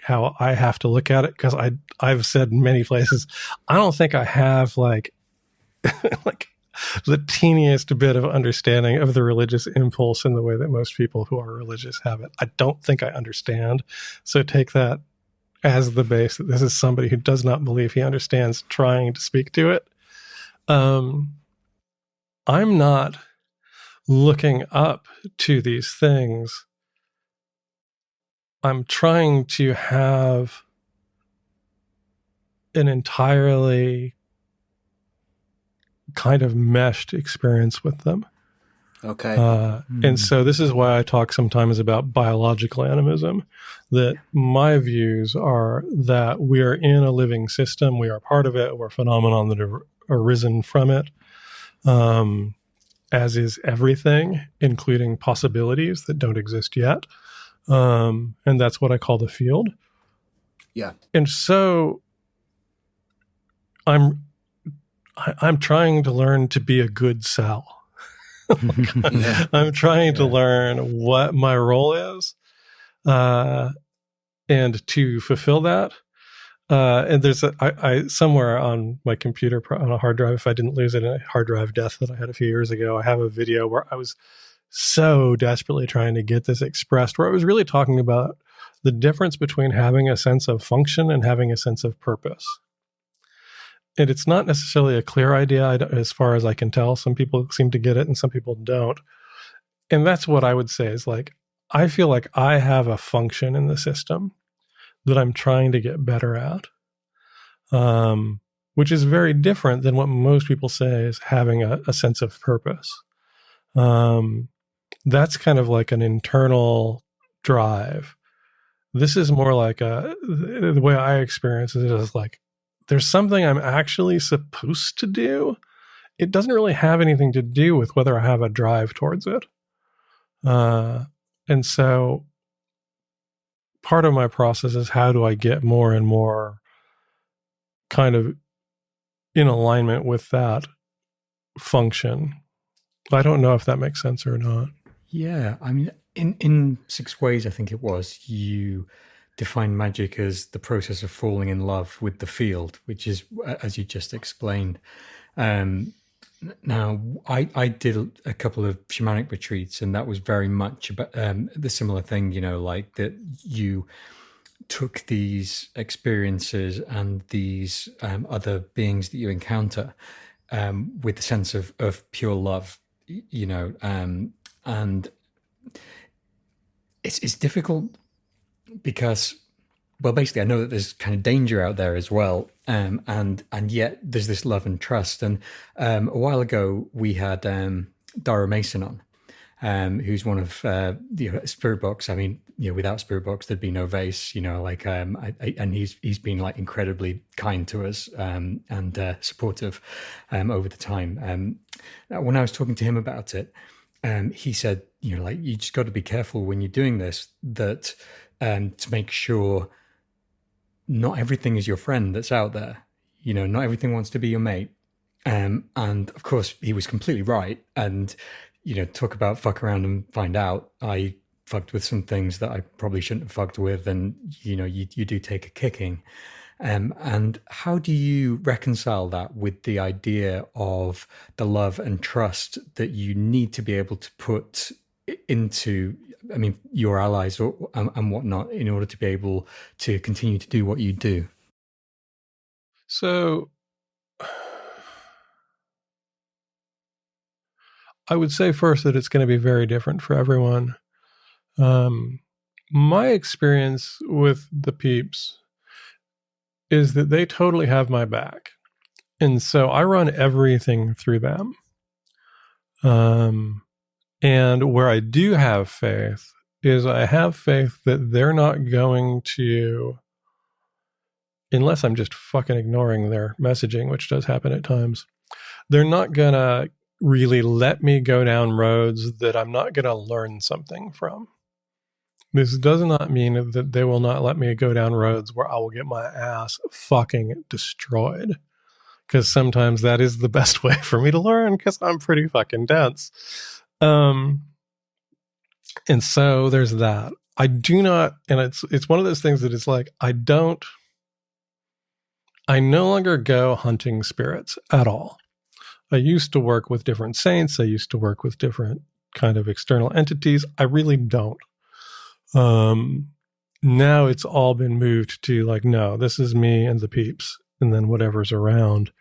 Speaker 3: how I have to look at it, because I've said in many places, I don't think I have like like the teeniest bit of understanding of the religious impulse in the way that most people who are religious have it. I don't think I understand. So take that as the base that this is somebody who does not believe he understands trying to speak to it. I'm not looking up to these things. I'm trying to have an entirely kind of meshed experience with them.
Speaker 2: Okay.
Speaker 3: And so this is why I talk sometimes about biological animism, that my views are that we are in a living system. We are part of it. We're a phenomenon that have arisen from it, as is everything, including possibilities that don't exist yet. And that's what I call the field.
Speaker 2: Yeah.
Speaker 3: And so I'm trying to learn to be a good Sal. I'm trying to learn what my role is, and to fulfill that. And there's I somewhere on my computer on a hard drive, if I didn't lose it in a hard drive death that I had a few years ago, I have a video where I was so desperately trying to get this expressed, where I was really talking about the difference between having a sense of function and having a sense of purpose. And it's not necessarily a clear idea, as far as I can tell. Some people seem to get it and some people don't. And that's what I would say is, like, I feel like I have a function in the system that I'm trying to get better at, which is very different than what most people say is having a sense of purpose. That's kind of like an internal drive. This is more like the way I experience it is like, there's something I'm actually supposed to do. It doesn't really have anything to do with whether I have a drive towards it. And so part of my process is, how do I get more and more kind of in alignment with that function? I don't know if that makes sense or not.
Speaker 1: Yeah, I mean, in 6 ways, I think it was, you define magic as the process of falling in love with the field, which is, as you just explained. Now, I did a couple of shamanic retreats, and that was very much about the similar thing, like that you took these experiences and these other beings that you encounter with the sense of pure love, and it's difficult because, well, basically, I know that there's kind of danger out there as well, and yet there's this love and trust. And a while ago, we had Dara Mason on, who's one of Spirit Box. I mean, without Spirit Box, there'd be no Vayse. And he's been like incredibly kind to us and supportive over the time. When I was talking to him about it, he said, you just got to be careful when you're doing this, that to make sure not everything is your friend that's out there. Not everything wants to be your mate. And of course, he was completely right. And, talk about fuck around and find out. I fucked with some things that I probably shouldn't have fucked with. And, you do take a kicking. And how do you reconcile that with the idea of the love and trust that you need to be able to put into, I mean, your allies and whatnot in order to be able to continue to do what you do?
Speaker 3: So I would say first that it's going to be very different for everyone. My experience with the peeps is that they totally have my back. And so I run everything through them. And where I do have faith is I have faith that they're not going to, unless I'm just fucking ignoring their messaging, which does happen at times, they're not going to really let me go down roads that I'm not going to learn something from. This does not mean that they will not let me go down roads where I will get my ass fucking destroyed. Because sometimes that is the best way for me to learn, because I'm pretty fucking dense. And so there's that. I do not, and it's one of those things that it's like, I no longer go hunting spirits at all. I used to work with different saints. I used to work with different kind of external entities. I really don't. Now it's all been moved to like, no, this is me and the peeps, and then whatever's around.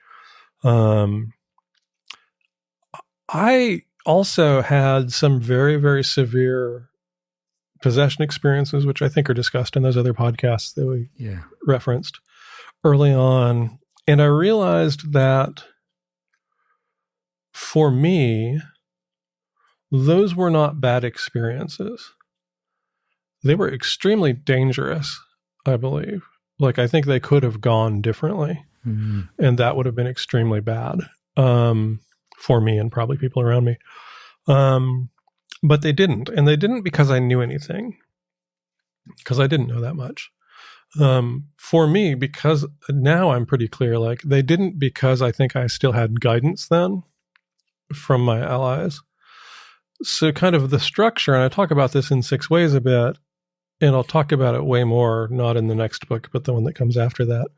Speaker 3: I also had some very, very severe possession experiences, which I think are discussed in those other podcasts that we referenced early on. And I realized that for me, those were not bad experiences. They were extremely dangerous, I believe. Like, I think they could have gone differently, and that would have been extremely bad for me and probably people around me. But they didn't. And they didn't because I knew anything, because I didn't know that much. For me, because now I'm pretty clear, like, they didn't because I think I still had guidance then from my allies. So kind of the structure, and I talk about this in 6 Ways a bit, and I'll talk about it way more, not in the next book, but the one that comes after that.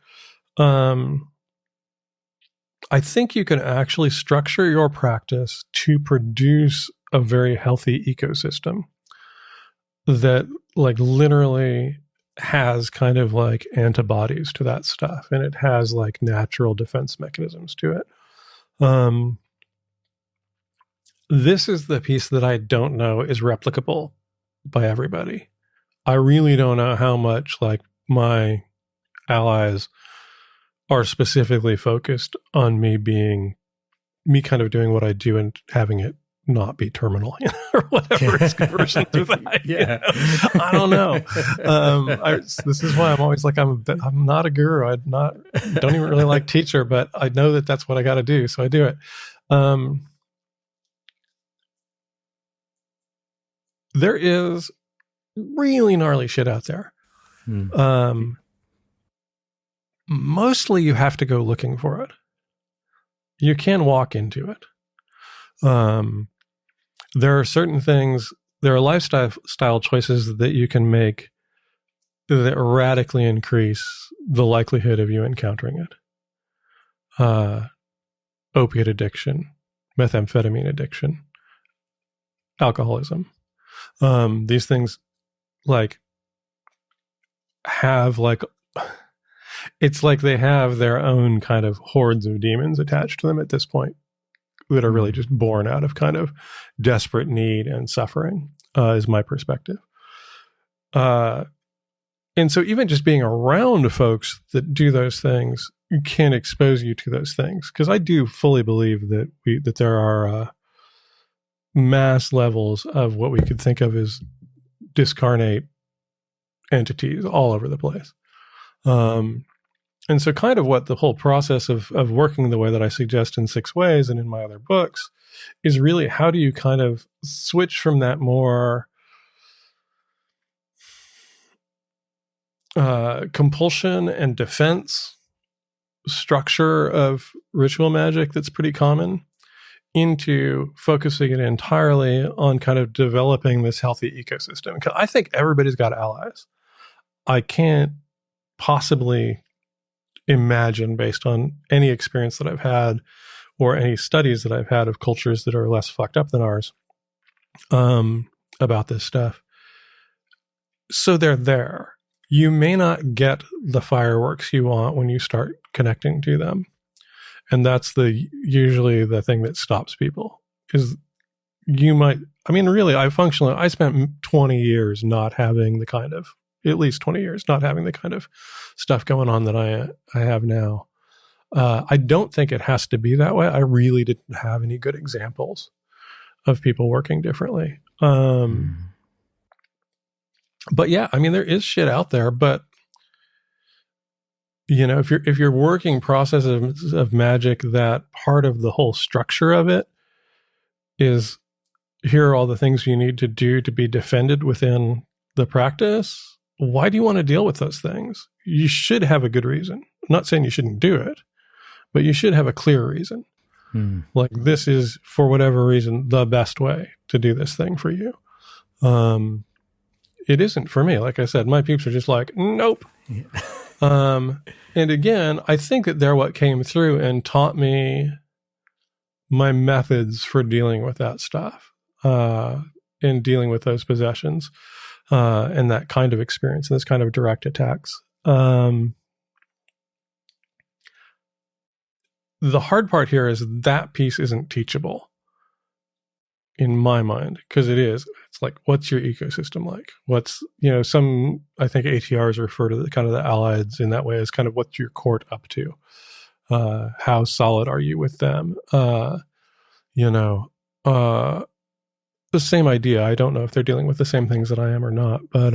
Speaker 3: I think you can actually structure your practice to produce a very healthy ecosystem that, like, literally has kind of like antibodies to that stuff, and it has like natural defense mechanisms to it. This is the piece that I don't know is replicable by everybody. I really don't know how much like my allies are specifically focused on me kind of doing what I do and having it not be terminal, or whatever is conversion to that. I don't know. This is why I'm always like, I'm not a guru. Don't even really like teacher, but I know that that's what I got to do, so I do it. There is really gnarly shit out there. Mostly you have to go looking for it. You can walk into it. There are certain things, there are lifestyle choices that you can make that radically increase the likelihood of you encountering it. Opiate addiction, methamphetamine addiction, alcoholism. These things like have like, it's like they have their own kind of hordes of demons attached to them at this point that are really just born out of kind of desperate need and suffering, is my perspective. And so even just being around folks that do those things can expose you to those things. Because I do fully believe that there are mass levels of what we could think of as discarnate entities all over the place. And so kind of what the whole process of working the way that I suggest in 6 Ways and in my other books is really, how do you kind of switch from that more compulsion and defense structure of ritual magic that's pretty common into focusing it entirely on kind of developing this healthy ecosystem. Because I think everybody's got allies. I can't possibly imagine based on any experience that I've had or any studies that I've had of cultures that are less fucked up than ours about this stuff. So they're there. You may not get the fireworks you want when you start connecting to them. And that's usually the thing that stops people is you might, I mean, really, I spent 20 years not having the kind of, at least 20 years, not having the kind of stuff going on that I have now. I don't think it has to be that way. I really didn't have any good examples of people working differently. But yeah, I mean, there is shit out there, but you know, if you're working processes of magic, that part of the whole structure of it is, here are all the things you need to do to be defended within the practice. Why do you want to deal with those things? You should have a good reason. I'm not saying you shouldn't do it, but you should have a clear reason. Like, this is, for whatever reason, the best way to do this thing for you. It isn't for me. Like I said, my peeps are just like, nope. Yeah. And again, I think that they're what came through and taught me my methods for dealing with that stuff, and dealing with those possessions, and that kind of experience and this kind of direct attacks. The hard part here is that piece isn't teachable in my mind, because it's like, what's your ecosystem like? What's, you know, I think ATRs refer to the kind of the allies in that way as kind of what's your court up to? How solid are you with them? You know, the same idea. I don't know if they're dealing with the same things that I am or not, but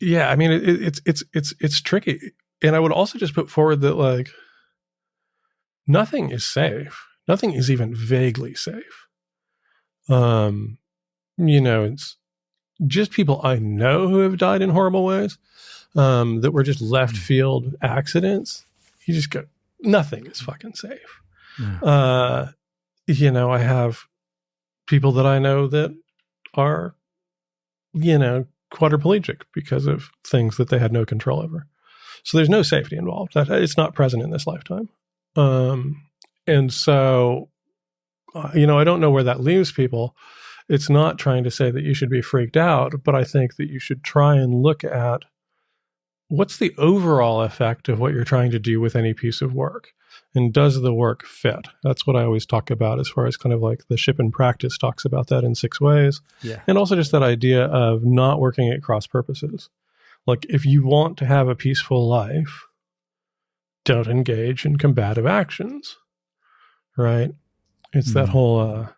Speaker 3: yeah, I mean, it's tricky. And I would also just put forward that, like, nothing is safe. Nothing is even vaguely safe. You know, it's just people I know who have died in horrible ways, that were just left field accidents. You just go, nothing is fucking safe. Yeah. You know, I have people that I know that are, you know, quadriplegic because of things that they had no control over. So there's no safety involved. It's not present in this lifetime. And so, you know, I don't know where that leaves people. It's not trying to say that you should be freaked out, but I think that you should try and look at what's the overall effect of what you're trying to do with any piece of work. And does the work fit? That's what I always talk about, as far as kind of like the Ship in Practice talks about that in 6 ways. Yeah. And also just that idea of not working at cross purposes. Like, if you want to have a peaceful life, don't engage in combative actions, right? It's that whole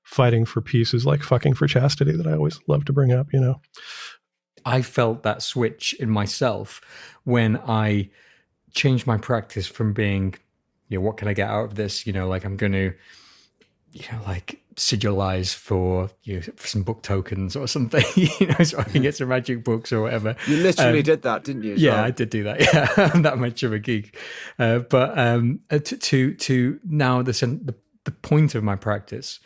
Speaker 3: fighting for peace is like fucking for chastity that I always love to bring up, you know?
Speaker 1: I felt that switch in myself when I changed my practice from being, you know, what can I get out of this? You know, like, I'm going to, you know, like, sigilize for, you know, for some book tokens or something, you know, so I can get some magic books or whatever.
Speaker 2: You literally did that, didn't you?
Speaker 1: Yeah, I did do that. Yeah, I'm that much of a geek. But to now the point of my practice,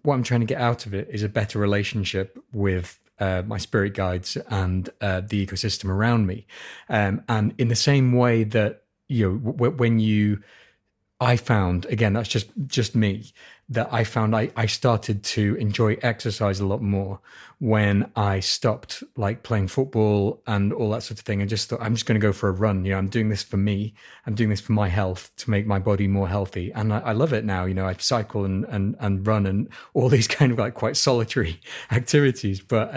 Speaker 1: what I'm trying to get out of it is a better relationship with my spirit guides and the ecosystem around me. And in the same way that, you know, when I found, again, that's just me, that I found I started to enjoy exercise a lot more when I stopped, like, playing football and all that sort of thing. I just thought, I'm just going to go for a run. You know, I'm doing this for me. I'm doing this for my health, to make my body more healthy. And I love it now. You know, I cycle and run and all these kind of like quite solitary activities. But,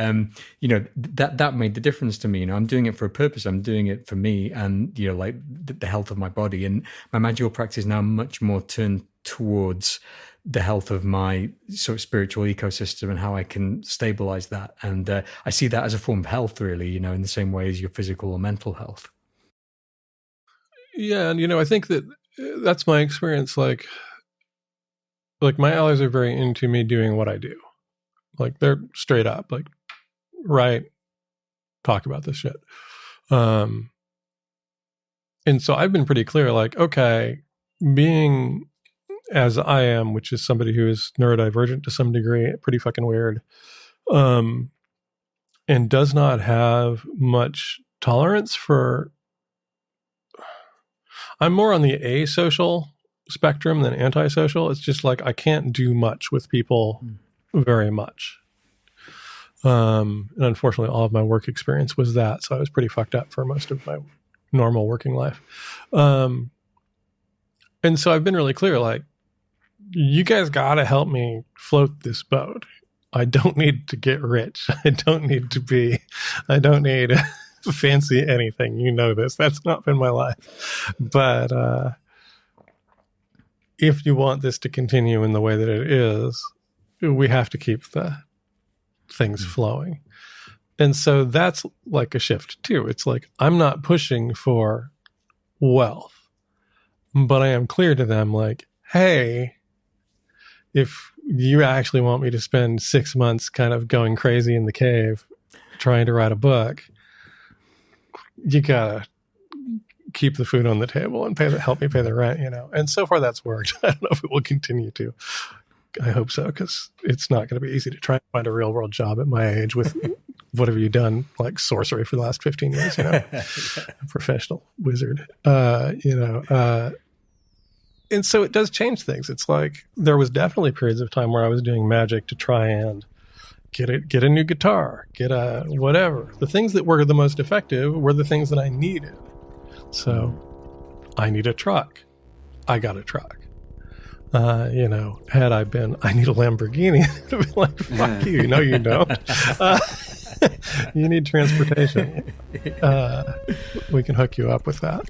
Speaker 1: you know, that made the difference to me. You know, I'm doing it for a purpose. I'm doing it for me and, you know, like the health of my body. And my magical practice is now much more turned towards the health of my sort of spiritual ecosystem and how I can stabilize that. And I see that as a form of health, really, you know, in the same way as your physical or mental health.
Speaker 3: Yeah. And, you know, I think that's my experience. Like my allies are very into me doing what I do. Like, they're straight up like, right, talk about this shit. And so I've been pretty clear, like, okay, being as I am, which is somebody who is neurodivergent to some degree, pretty fucking weird, and does not have much tolerance for, I'm more on the asocial spectrum than antisocial. It's just like I can't do much with people very much. And unfortunately, all of my work experience was that. So I was pretty fucked up for most of my normal working life. And so I've been really clear, like, you guys got to help me float this boat. I don't need to get rich. I don't need fancy anything. You know this. That's not been my life. But if you want this to continue in the way that it is, we have to keep the things flowing. And so that's like a shift too. It's like, I'm not pushing for wealth, but I am clear to them, like, hey, if you actually want me to spend 6 months kind of going crazy in the cave trying to write a book, you gotta keep the food on the table and help me pay the rent, you know. And so far that's worked. I don't know if it will continue to. I hope so, because it's not going to be easy to try and find a real world job at my age with what have you done, like sorcery for the last 15 years, you know, a professional wizard, you know. And so it does change things. It's like there was definitely periods of time where I was doing magic to try and get a new guitar, get a whatever. The things that were the most effective were the things that I needed. So I need a truck. I got a truck. You know, had I been, I need a Lamborghini, I'd be like, fuck you. No, you don't. You need transportation. We can hook you up with that.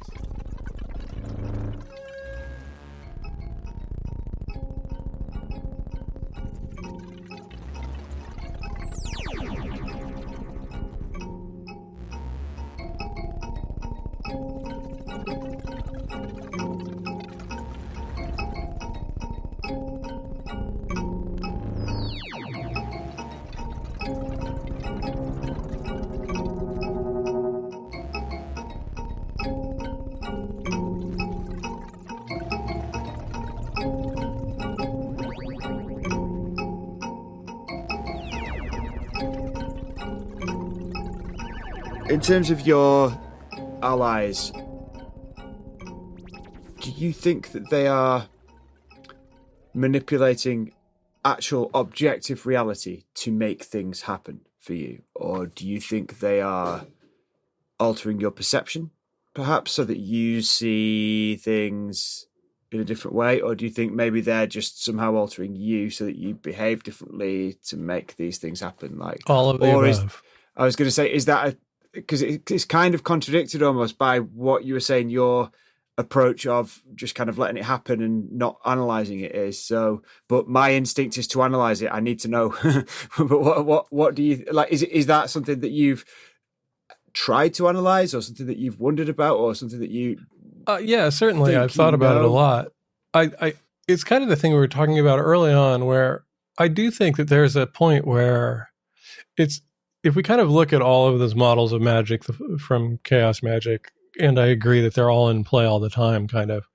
Speaker 2: In terms of your allies, do you think that they are manipulating actual objective reality to make things happen for you? Or do you think they are altering your perception, perhaps, so that you see things in a different way? Or do you think maybe they're just somehow altering you so that you behave differently to make these things happen? Like
Speaker 3: all of the above.
Speaker 2: I was going to say, is that because it's kind of contradicted almost by what you were saying, your approach of just kind of letting it happen and not analyzing it is. So, but my instinct is to analyze it. I need to know. But what do you like? Is that something that you've tried to analyze, or something that you've wondered about, or something that you?
Speaker 3: Yeah, certainly. I've thought about it a lot. It's kind of the thing we were talking about early on, where I do think that there's a point where if we kind of look at all of those models of magic from chaos magic, and I agree that they're all in play all the time, kind of,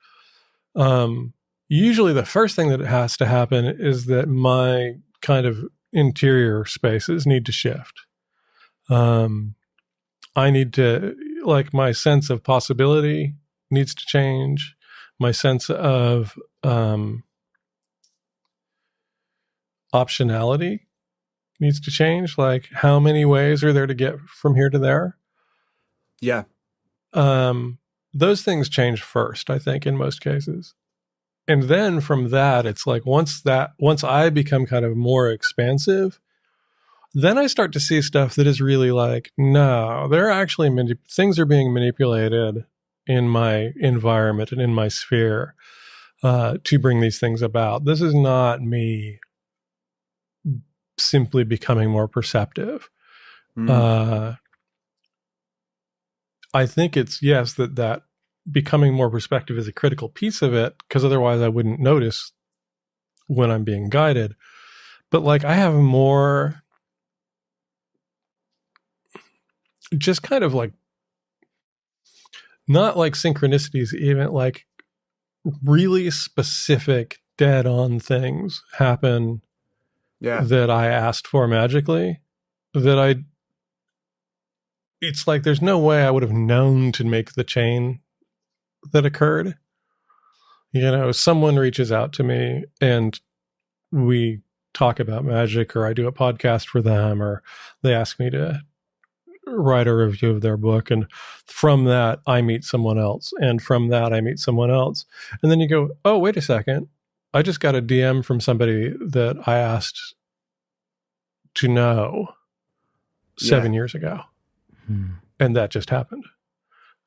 Speaker 3: usually the first thing that has to happen is that my kind of interior spaces need to shift. I need to, like, my sense of possibility needs to change. My sense of optionality needs to change. Like, how many ways are there to get from here to there?
Speaker 2: Yeah.
Speaker 3: Those things change first, I think, in most cases. And then from that, it's like once I become kind of more expansive, then I start to see stuff that is really like, no, they're actually things are being manipulated in my environment and in my sphere to bring these things about. This is not me simply becoming more perceptive. I think it's, yes, that becoming more perspective is a critical piece of it, because otherwise I wouldn't notice when I'm being guided. But like, I have more just kind of like, not like synchronicities, even like really specific dead on things happen that I asked for magically, that it's like there's no way I would have known to make the chain that occurred. Someone reaches out to me and we talk about magic, or I do a podcast for them, or they ask me to write a review of their book. And from that, I meet someone else. And from that, I meet someone else. And then you go, oh, wait a second. I just got a DM from somebody that I asked to know 7 years ago. And that just happened.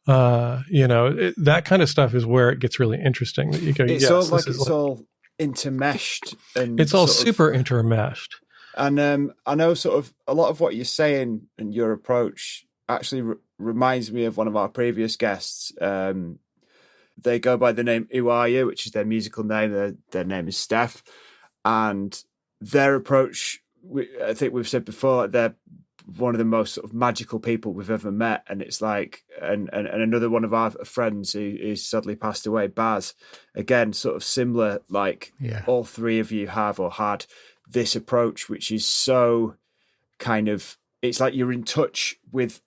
Speaker 3: That kind of stuff is where it gets really interesting. That you go,
Speaker 2: it's
Speaker 3: yes,
Speaker 2: all like it's all intermeshed, and
Speaker 3: it's all super intermeshed.
Speaker 2: And I know sort of a lot of what you're saying and your approach actually reminds me of one of our previous guests. They go by the name Who Are You, which is their musical name. Their name is Steph, and their approach, I think we've said before, they're one of the most sort of magical people we've ever met. And it's like, and another one of our friends who sadly passed away, Baz, again, sort of similar, like all three of you have or had this approach, which is so kind of, it's like you're in touch with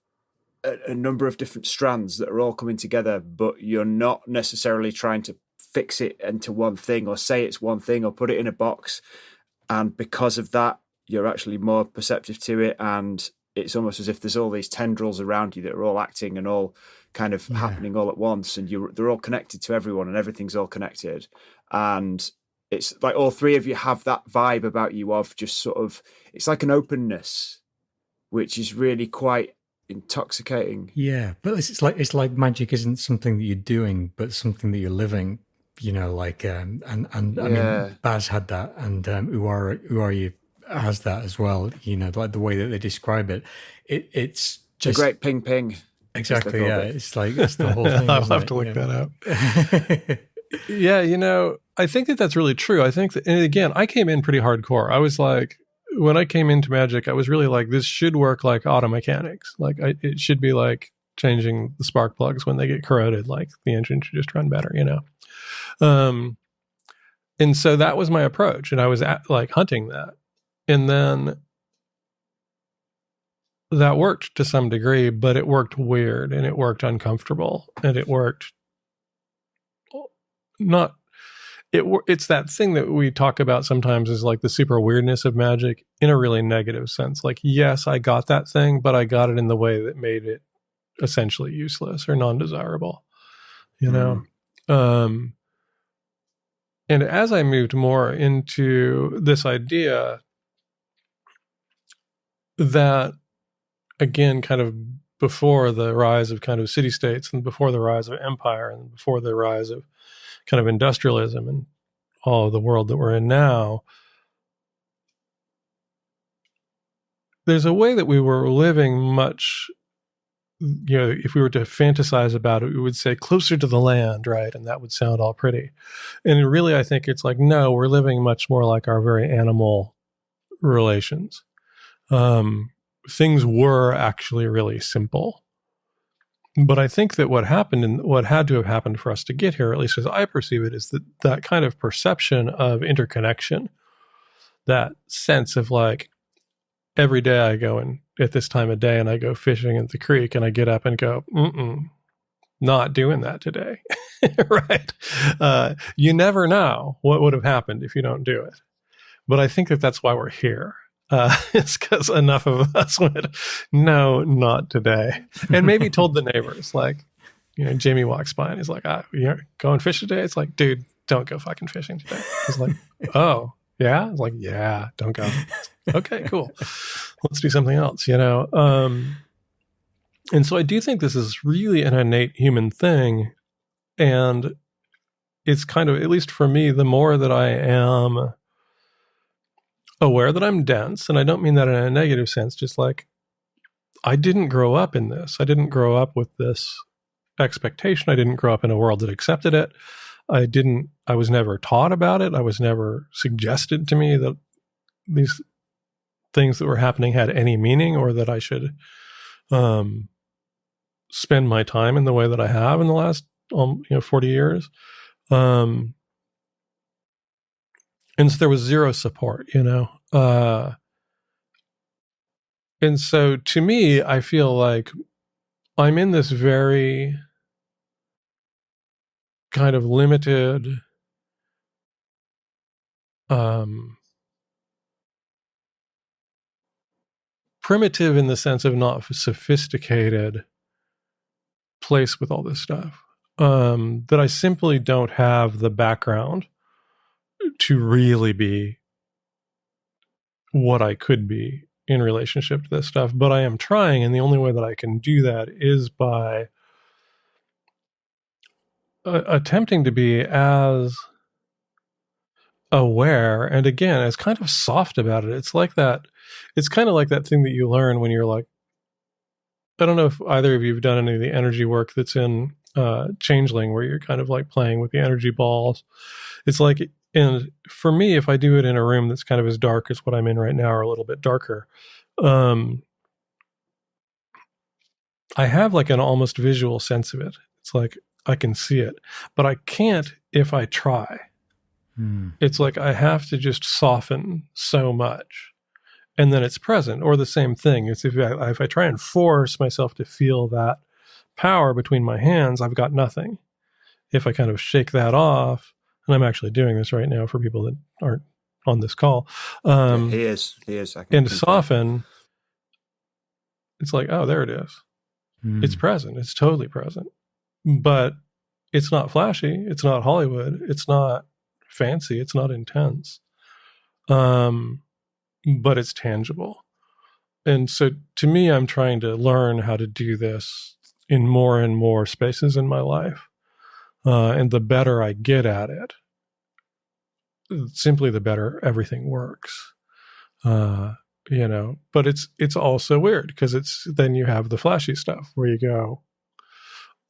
Speaker 2: a number of different strands that are all coming together, but you're not necessarily trying to fix it into one thing or say it's one thing or put it in a box. And because of that, you're actually more perceptive to it, and it's almost as if there's all these tendrils around you that are all acting and all kind of happening all at once, and they're all connected to everyone, and everything's all connected. And it's like all three of you have that vibe about you of just sort of, it's like an openness, which is really quite intoxicating.
Speaker 1: Yeah, but it's like magic isn't something that you're doing, but something that you're living. I mean, Baz had that, and Who Are You has that as well. Like the way that they describe it, it's just
Speaker 2: a great ping ping.
Speaker 1: Exactly. Yeah, it's like it's the whole thing.
Speaker 3: I'll have to look that up. Yeah, I think that's really true. I think that, and again, I came in pretty hardcore. I was like, when I came into magic, I was really like, this should work like auto mechanics. Like it should be like changing the spark plugs when they get corroded. Like the engine should just run better, And so that was my approach, and I was hunting that. And then that worked to some degree, but it worked weird, and it worked uncomfortable, and it worked not. It's that thing that we talk about sometimes is like the super weirdness of magic in a really negative sense. Like, yes, I got that thing, but I got it in the way that made it essentially useless or non-desirable, And as I moved more into this idea that, again, kind of before the rise of kind of city-states and before the rise of empire and before the rise of kind of industrialism and all of the world that we're in now, there's a way that we were living much, if we were to fantasize about it, we would say closer to the land, right? And that would sound all pretty. And really, I think it's like, no, we're living much more like our very animal relations. Things were actually really simple. But I think that what happened and what had to have happened for us to get here, at least as I perceive it, is that kind of perception of interconnection, that sense of like, every day I go in at this time of day and I go fishing at the creek and I get up and go, not doing that today. Right. You never know what would have happened if you don't do it. But I think that that's why we're here. It's because enough of us went, no, not today. And maybe told the neighbors, like, Jamie walks by and he's like, you're going fishing today? It's like, dude, don't go fucking fishing today. He's like, oh, yeah? I was like, yeah, don't go. Okay, cool. Let's do something else, And so I do think this is really an innate human thing. And it's kind of, at least for me, the more that I am aware that I'm dense, and I don't mean that in a negative sense, just like, I didn't grow up in this. I didn't grow up with this expectation. I didn't grow up in a world that accepted it. I was never taught about it. I was never suggested to me that these things that were happening had any meaning, or that I should spend my time in the way that I have in the last 40 years. And so there was zero support, and so to me, I feel like I'm in this very kind of limited primitive in the sense of not sophisticated place with all this stuff, that I simply don't have the background to really be what I could be in relationship to this stuff. But I am trying, and the only way that I can do that is by attempting to be as aware and, again, as kind of soft about it. It's like that. It's kind of like that thing that you learn when you're like, I don't know if either of you have done any of the energy work that's in Changeling, where you're kind of like playing with the energy balls. It's like, and for me, if I do it in a room that's kind of as dark as what I'm in right now, or a little bit darker, I have like an almost visual sense of it. It's like I can see it, but I can't if I try. It's like I have to just soften so much, and then it's present. Or the same thing. It's if I try and force myself to feel that power between my hands, I've got nothing. If I kind of shake that off, and I'm actually doing this right now for people that aren't on this call.
Speaker 2: He is.
Speaker 3: And soften, it's like, oh, there it is. It's present. It's totally present. But it's not flashy. It's not Hollywood. It's not fancy. It's not intense. But it's tangible. And so to me, I'm trying to learn how to do this in more and more spaces in my life. And the better I get at it, simply the better everything works. But it's also weird because then you have the flashy stuff where you go,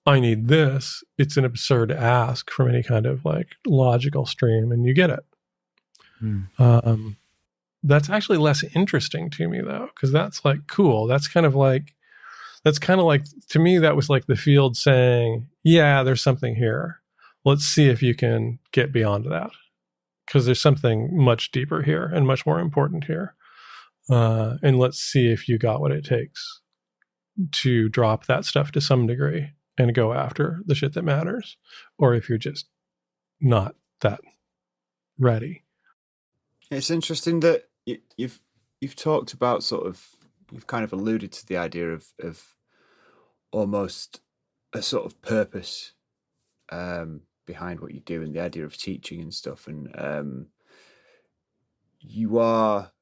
Speaker 3: I need this. It's an absurd ask from any kind of like logical stream, and you get it. That's actually less interesting to me though, because that's like cool. That's kind of like to me, that was like the field saying, yeah, there's something here. Let's see if you can get beyond that, because there's something much deeper here and much more important here. And let's see if you got what it takes to drop that stuff to some degree and go after the shit that matters, or if you're just not that ready.
Speaker 2: It's interesting that you've talked about you've kind of alluded to the idea of almost a sort of purpose behind what you do, and the idea of teaching and stuff. And you are,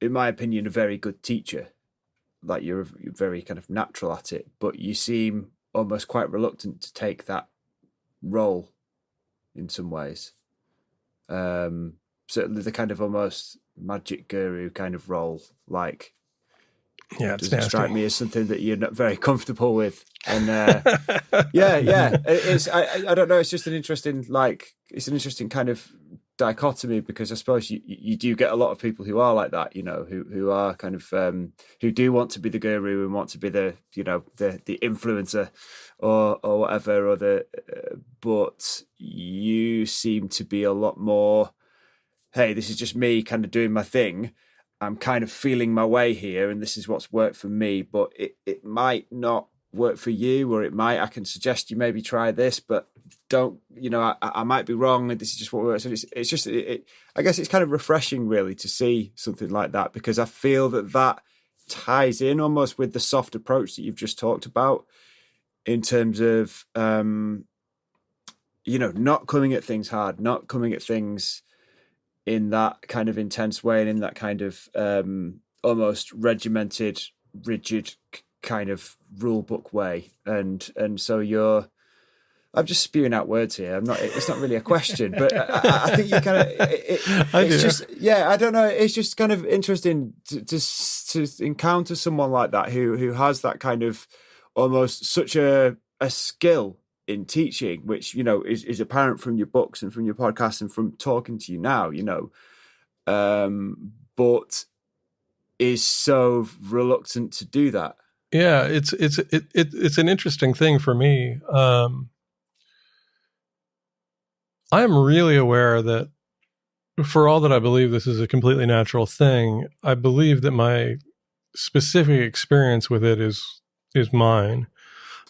Speaker 2: in my opinion, a very good teacher. Like you're very kind of natural at it, but you seem almost quite reluctant to take that role in some ways. Certainly the kind of almost magic guru kind of role, like,
Speaker 3: yeah, it
Speaker 2: doesn't strike me as something that you're not very comfortable with. And it's I don't know. It's just an interesting kind of dichotomy, because I suppose you do get a lot of people who are like that, who are kind of who do want to be the guru and want to be the the influencer or whatever, but you seem to be a lot more, hey, this is just me kind of doing my thing. I'm kind of feeling my way here, and this is what's worked for me, but it might not work for you, or I can suggest you maybe try this, but don't, I might be wrong, and this is just what works. And it's just, I guess it's kind of refreshing really to see something like that, because I feel that ties in almost with the soft approach that you've just talked about, in terms of, not coming at things hard, not coming at things in that kind of intense way, and in that kind of almost regimented, rigid kind of rule book way. And so I'm just spewing out words here. It's not really a question, but I think you kind of, it's just, I don't know. It's just kind of interesting to encounter someone like that who has that kind of almost such a skill in teaching, which is apparent from your books and from your podcast and from talking to you now, but is so reluctant to do that.
Speaker 3: Yeah, it's an interesting thing for me. I'm really aware that, for all that I believe this is a completely natural thing, I believe that my specific experience with it is is mine.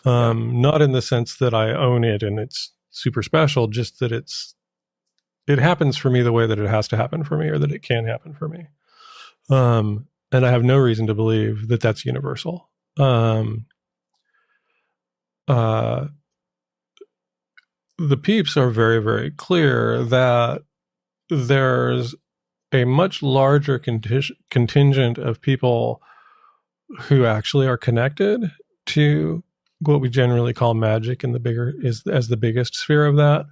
Speaker 3: Not in the sense that I own it and it's super special, just that it happens for me the way that it has to happen for me, or that it can happen for me. And I have no reason to believe that that's universal. The peeps are very, very clear that there's a much larger contingent of people who actually are connected to what we generally call magic, and as the biggest sphere of that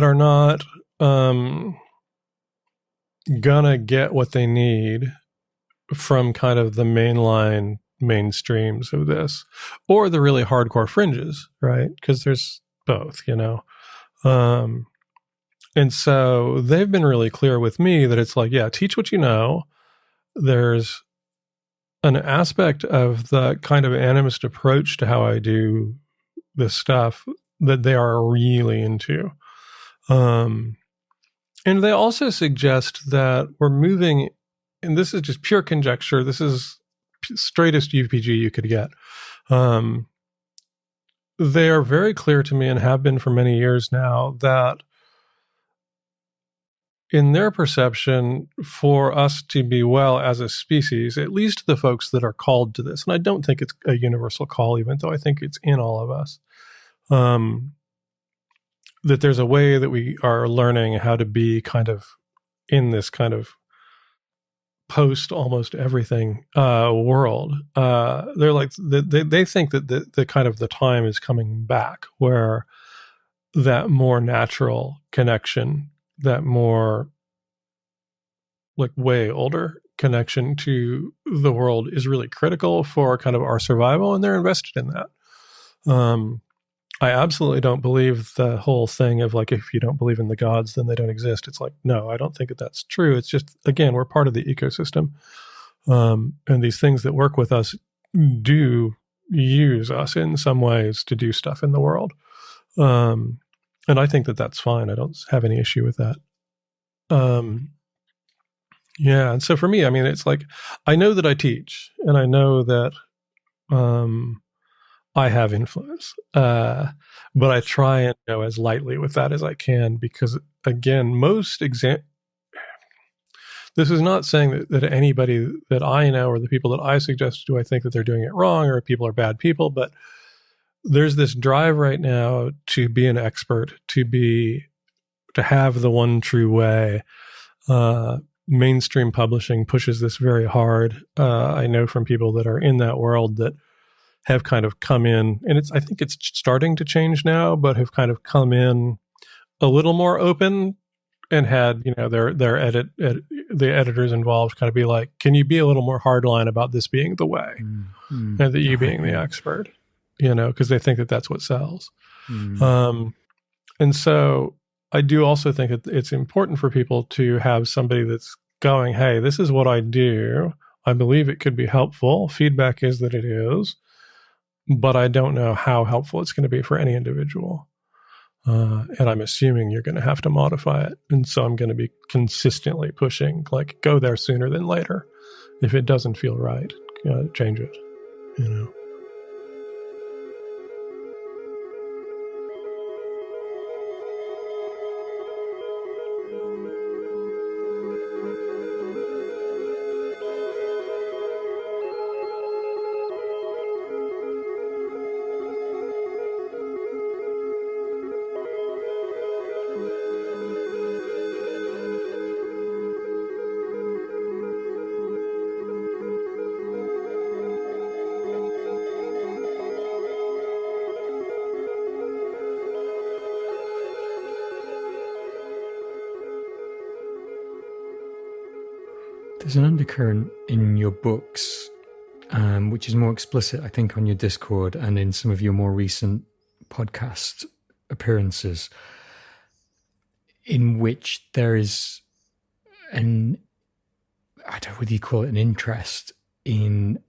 Speaker 3: are not gonna get what they need from kind of the mainstreams of this, or the really hardcore fringes, right? Because there's both, and so they've been really clear with me that it's like, yeah, teach what you know. There's an aspect of the kind of animist approach to how I do this stuff that they are really into. And they also suggest that we're moving, and this is just pure conjecture, this is straightest UPG you could get. They are very clear to me, and have been for many years now, that in their perception, for us to be well as a species, at least the folks that are called to this, and I don't think it's a universal call, even though I think it's in all of us, that there's a way that we are learning how to be kind of in this kind of post almost everything world. They're like, they think that the kind of the time is coming back where that more natural connection, that more like way older connection to the world is really critical for kind of our survival, and they're invested in that. I absolutely don't believe the whole thing of like, if you don't believe in the gods, then they don't exist. It's like, no, I don't think that that's true. It's just, again, we're part of the ecosystem. And these things that work with us do use us in some ways to do stuff in the world. And I think that that's fine. I don't have any issue with that. Yeah. And so for me, I mean, it's like, I know that I teach, and I know that, I have influence, but I try and go as lightly with that as I can, because again, this is not saying that anybody that I know or the people that I suggest do I think that they're doing it wrong, or people are bad people, but there's this drive right now to be an expert, to have the one true way. Mainstream publishing pushes this very hard. I know from people that are in that world that have kind of come in, and I think it's starting to change now, but have kind of come in a little more open, and had, the editors involved kind of be like, can you be a little more hardline about this being the way, and that you being the expert, because they think that that's what sells. And so I do also think that it's important for people to have somebody that's going, hey, this is what I do. I believe it could be helpful. Feedback is that it is, but I don't know how helpful it's going to be for any individual. And I'm assuming you're going to have to modify it. And so I'm going to be consistently pushing, like, go there sooner than later. If it doesn't feel right, change it,
Speaker 1: There's an undercurrent in your books, which is more explicit, I think, on your Discord and in some of your more recent podcast appearances, in which there is I don't know whether you call it an interest in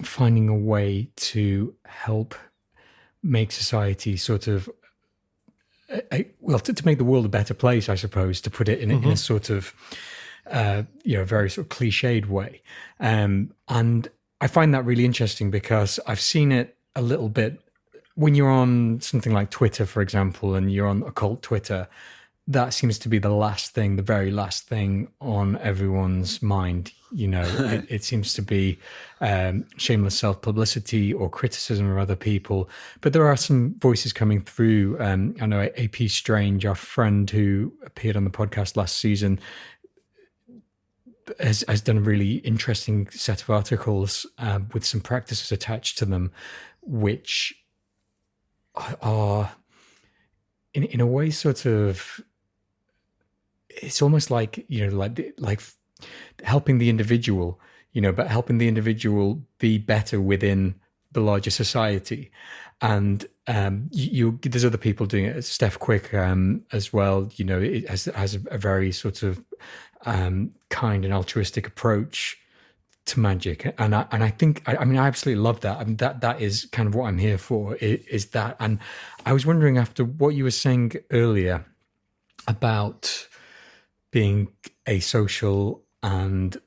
Speaker 1: finding a way to help make society sort of, to make the world a better place, I suppose, to put it in a sort of, very sort of cliched way. And I find that really interesting because I've seen it a little bit when you're on something like Twitter, for example, and you're on occult Twitter. That seems to be the very last thing on everyone's mind. It seems to be shameless self-publicity or criticism of other people. But there are some voices coming through. I know AP Strange, our friend who appeared on the podcast last season, has done a really interesting set of articles with some practices attached to them, which are in a way sort of, it's almost like, like helping the individual, but helping the individual be better within the larger society. And there's other people doing it. Steph Quick as well, it has a very sort of kind and altruistic approach to magic. And I think, I absolutely love that. I mean, that is kind of what I'm here for, is that. And I was wondering, after what you were saying earlier about being asocial, and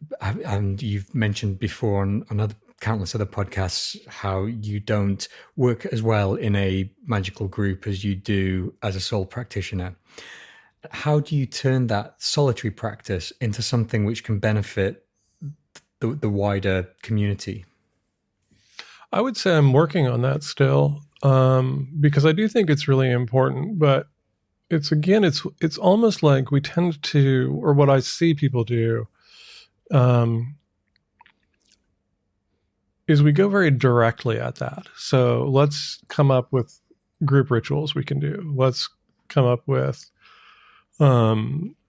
Speaker 1: you've mentioned before on countless other podcasts how you don't work as well in a magical group as you do as a sole practitioner. How do you turn that solitary practice into something which can benefit the wider community?
Speaker 3: I would say I'm working on that still, because I do think it's really important, but it's almost like we tend to, or what I see people do, is we go very directly at that. So let's come up with group rituals we can do. Let's come up with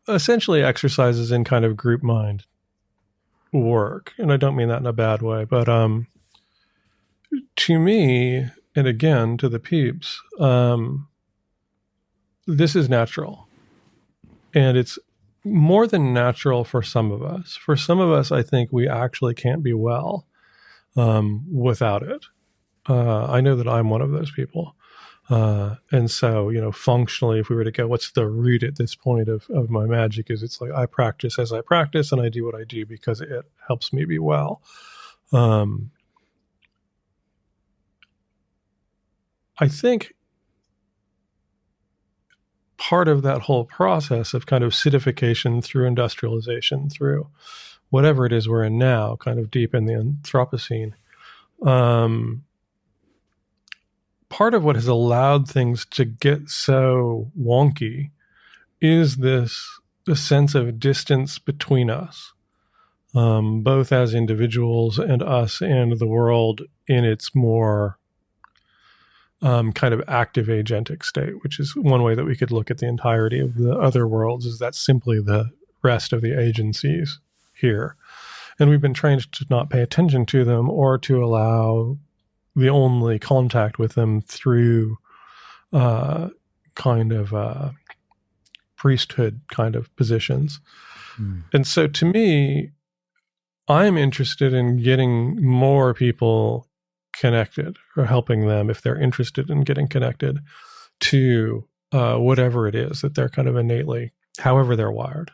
Speaker 3: essentially exercises in kind of group mind work. And I don't mean that in a bad way, but to me, and again, to the peeps, this is natural. And it's more than natural for some of us. For some of us, I think we actually can't be well without it. I know that I'm one of those people. And so, functionally, if we were to go, what's the root at this point of my magic, is it's like I practice as I practice, and I do what I do because it helps me be well. I think part of that whole process of kind of citification through industrialization, through whatever it is we're in now, kind of deep in the Anthropocene, part of what has allowed things to get so wonky is this sense of distance between us, both as individuals and us and the world in its more kind of active agentic state, which is one way that we could look at the entirety of the other worlds, is that simply the rest of the agencies here. And we've been trained to not pay attention to them or to allow the only contact with them through kind of priesthood kind of positions. And so to me, I'm interested in getting more people connected, or helping them, if they're interested in getting connected, to whatever it is that they're kind of innately, however they're wired.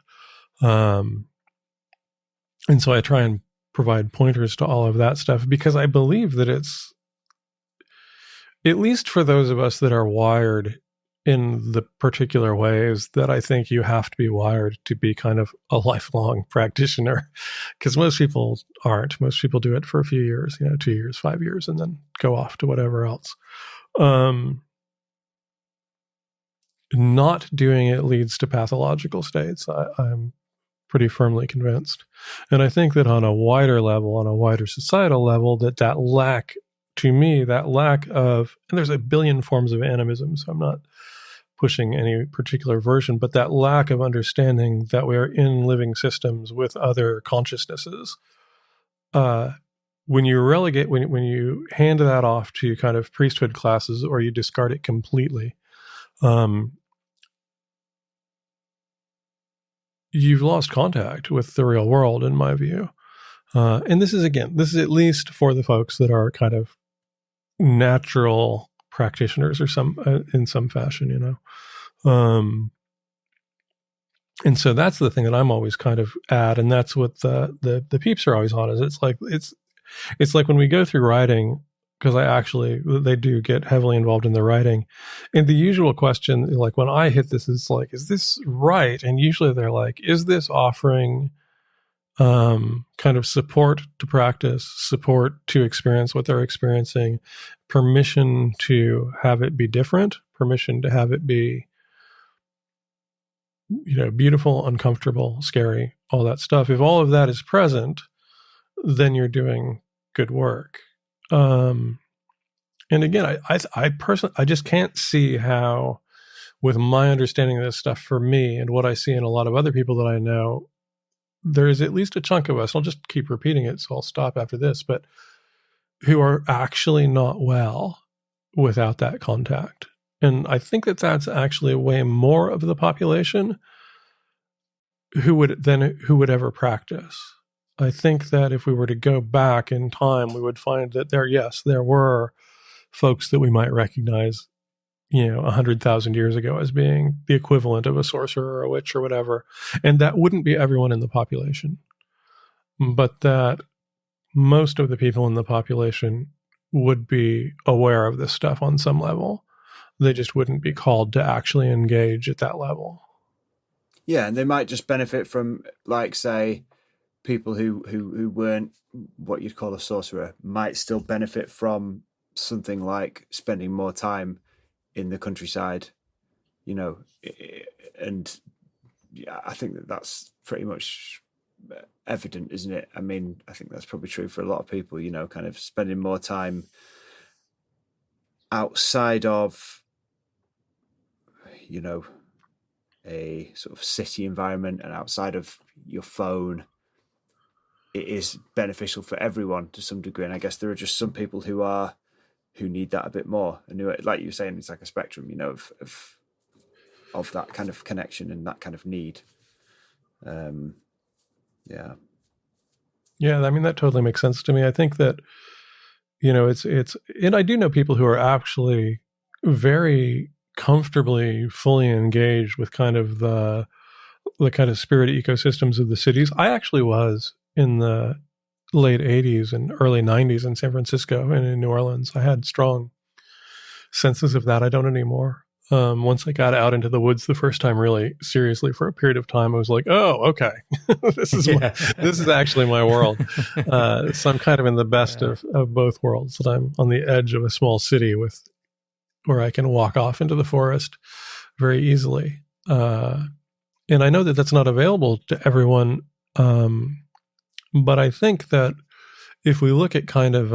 Speaker 3: And so I try and provide pointers to all of that stuff, because I believe that it's, at least for those of us that are wired in the particular ways that I think you have to be wired to be kind of a lifelong practitioner, because most people aren't. Most people do it for a few years, 2 years, 5 years, and then go off to whatever else. Not doing it leads to pathological states. I'm pretty firmly convinced. And I think that on a wider level, on a wider societal level, that lack, to me, that lack of, and there's a billion forms of animism, so I'm not pushing any particular version, but that lack of understanding that we are in living systems with other consciousnesses. When you relegate, when you hand that off to kind of priesthood classes, or you discard it completely, you've lost contact with the real world, in my view. And this is at least for the folks that are kind of natural practitioners, or in some fashion, and so that's the thing that I'm always kind of at, and that's what the peeps are always on, is it's like It's like when we go through writing, because they do get heavily involved in the writing. And the usual question, like when I hit this, is like, is this right? And usually they're like, is this offering kind of support to practice, support to experience what they're experiencing, permission to have it be different, permission to have it be, beautiful, uncomfortable, scary, all that stuff. If all of that is present, then you're doing good work. And again, I personally, I just can't see how, with my understanding of this stuff for me and what I see in a lot of other people that I know, there is at least a chunk of us, I'll just keep repeating it, so I'll stop after this, but who are actually not well without that contact. And I think that that's actually way more of the population who would ever practice. I think that if we were to go back in time, we would find that there were folks that we might recognize, 100,000 years ago as being the equivalent of a sorcerer or a witch or whatever. And that wouldn't be everyone in the population, but that most of the people in the population would be aware of this stuff on some level. They just wouldn't be called to actually engage at that level.
Speaker 2: Yeah, and they might just benefit from, like, say, people who weren't what you'd call a sorcerer might still benefit from something like spending more time in the countryside, and yeah, I think that's pretty much evident, isn't it? I mean, I think that's probably true for a lot of people, kind of spending more time outside of, a sort of city environment and outside of your phone. It is beneficial for everyone to some degree. And I guess there are just some people who need that a bit more. And who, like you were saying, it's like a spectrum, of that kind of connection and that kind of need. Yeah.
Speaker 3: Yeah. I mean, that totally makes sense to me. I think that, it's, and I do know people who are actually very comfortably fully engaged with kind of the kind of spirit ecosystems of the cities. I actually was in the late 80s and early 90s in San Francisco and in New Orleans. I had strong senses of that. I don't anymore. Once I got out into the woods the first time, really seriously for a period of time, I was like, oh, okay, this is actually my world. So I'm kind of in the best of both worlds. That I'm on the edge of a small city where I can walk off into the forest very easily. And I know that that's not available to everyone. But I think that if we look at kind of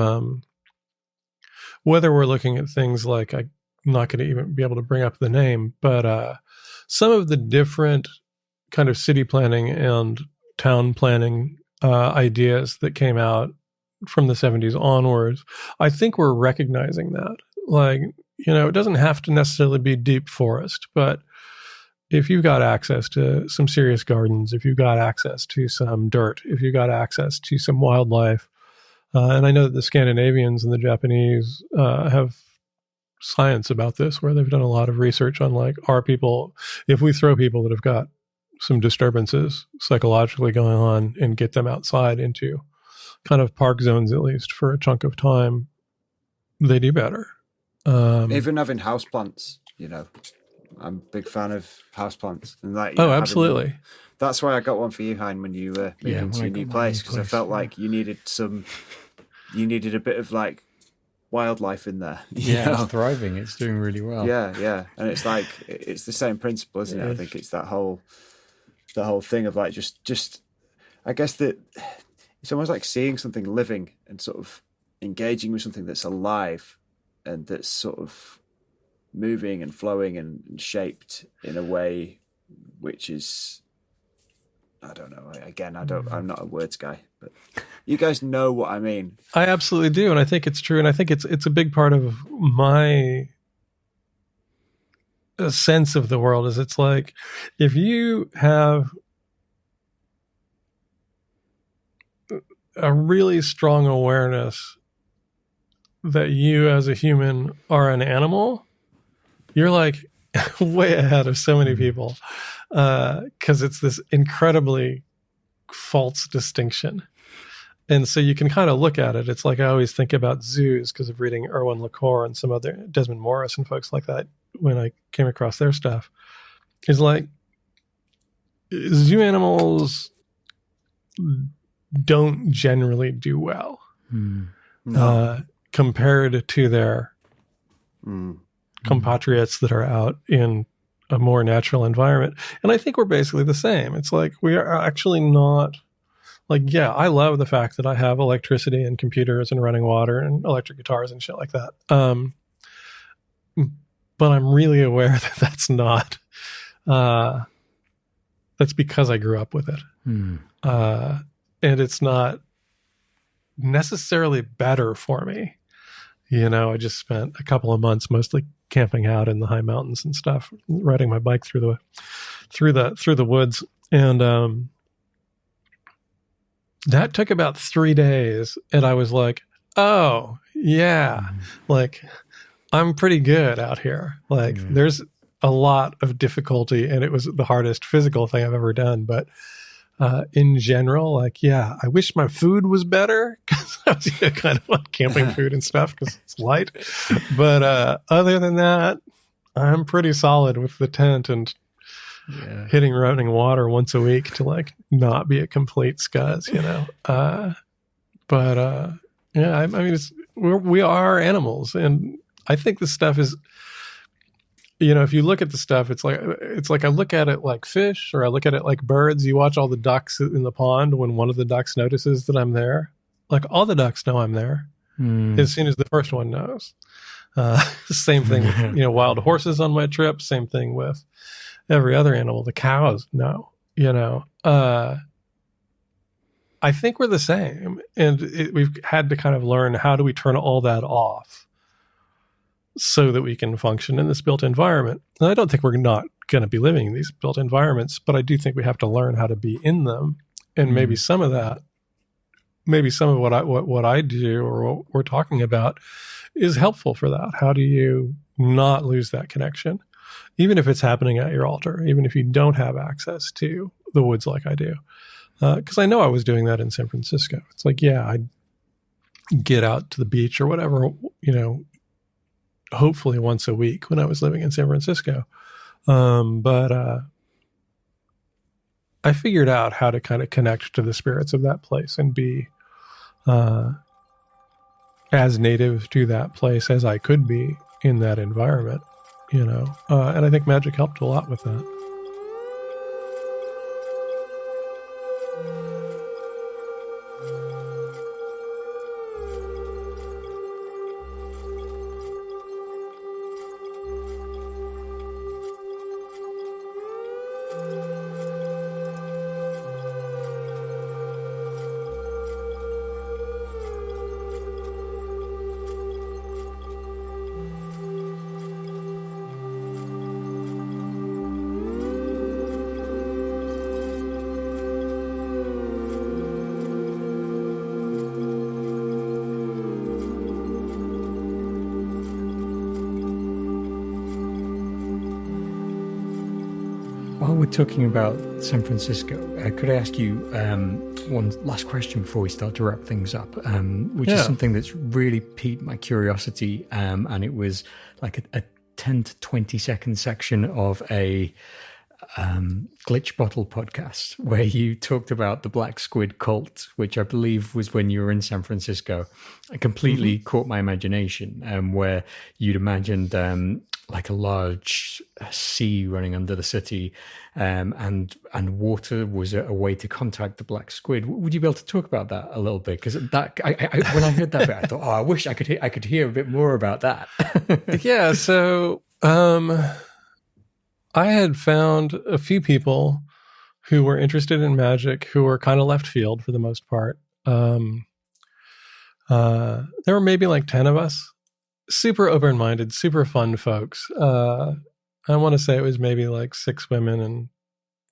Speaker 3: whether we're looking at things like, I'm not going to even be able to bring up the name, but some of the different kind of city planning and town planning ideas that came out from the 70s onwards, I think we're recognizing that. Like, it doesn't have to necessarily be deep forest, but if you've got access to some serious gardens, if you've got access to some dirt, if you've got access to some wildlife, and I know that the Scandinavians and the Japanese have science about this, where they've done a lot of research on, like, if we throw people that have got some disturbances psychologically going on and get them outside into kind of park zones, at least for a chunk of time, they do better.
Speaker 2: Even having houseplants, I'm a big fan of houseplants. And
Speaker 3: absolutely.
Speaker 2: That's why I got one for you, Hine, when you moved into your new place, because I felt like you needed a bit of, like, wildlife in there.
Speaker 1: It's thriving. It's doing really well.
Speaker 2: Yeah. And it's like, it's the same principle, isn't it? I think it's the whole thing of, like, just I guess that it's almost like seeing something living and sort of engaging with something that's alive and that's sort of moving and flowing and shaped in a way which is, I don't know. Again, I'm not a words guy, but you guys know what I mean.
Speaker 3: I absolutely do. And I think it's true. And I think it's a big part of my sense of the world is it's like, if you have a really strong awareness that you as a human are an animal, you're like way ahead of so many people, because it's this incredibly false distinction. And so you can kind of look at it. It's like I always think about zoos because of reading Erwin LaCour and some other Desmond Morris and folks like that when I came across their stuff. It's like zoo animals don't generally do well compared to their compatriots that are out in a more natural environment. And I think we're basically the same. It's like we are actually not like, yeah, I love the fact that I have electricity and computers and running water and electric guitars and shit like that. But I'm really aware that that's not, that's because I grew up with it. And it's not necessarily better for me. You know, I just spent a couple of months mostly camping out in the high mountains and stuff, riding my bike through the woods. And that took about 3 days. And I was like, oh, yeah, like I'm pretty good out here. Like there's a lot of difficulty, and it was the hardest physical thing I've ever done. But in general, like, yeah, I wish my food was better because I was kind of like camping food and stuff because it's light. But other than that, I'm pretty solid with the tent and hitting running water once a week to like not be a complete scuzz, you know. Yeah, I mean, we are animals, and I think this stuff is, you know, if you look at the stuff, it's like I look at it like fish, or I look at it like birds. You watch all the ducks in the pond. When one of the ducks notices that I'm there, like all the ducks know I'm there as soon as the first one knows. Same thing with, you know, wild horses on my trip. Same thing with every other animal. The cows know, you know. I think we're the same, and we've had to kind of learn, how do we turn all that off so that we can function in this built environment. And I don't think we're not going to be living in these built environments, but I do think we have to learn how to be in them. And maybe some of that, maybe some of what I do or what we're talking about is helpful for that. How do you not lose that connection? Even if it's happening at your altar, even if you don't have access to the woods like I do. Because I know I was doing that in San Francisco. It's like, yeah, I'd get out to the beach or whatever, you know, hopefully once a week when I was living in San Francisco. But I figured out how to kind of connect to the spirits of that place and be as native to that place as I could be in that environment, you know. And I think magic helped a lot with that.
Speaker 1: While we're talking about San Francisco, could I ask you one last question before we start to wrap things up, which is something that's really piqued my curiosity, and it was like a 10 to 20 second section of a Glitch Bottle podcast where you talked about the Black Squid Cult, which I believe was when you were in San Francisco. It completely caught my imagination, where you'd imagined like a large sea running under the city, and water was a way to contact the black squid. Would you be able to talk about that a little bit? Because that, when I heard that bit, I thought, oh, I wish I could hear a bit more about that.
Speaker 3: Yeah. So I had found a few people who were interested in magic, who were kind of left field for the most part. There were maybe like 10 of us. Super open-minded, super fun folks. I want to say it was maybe like 6 women and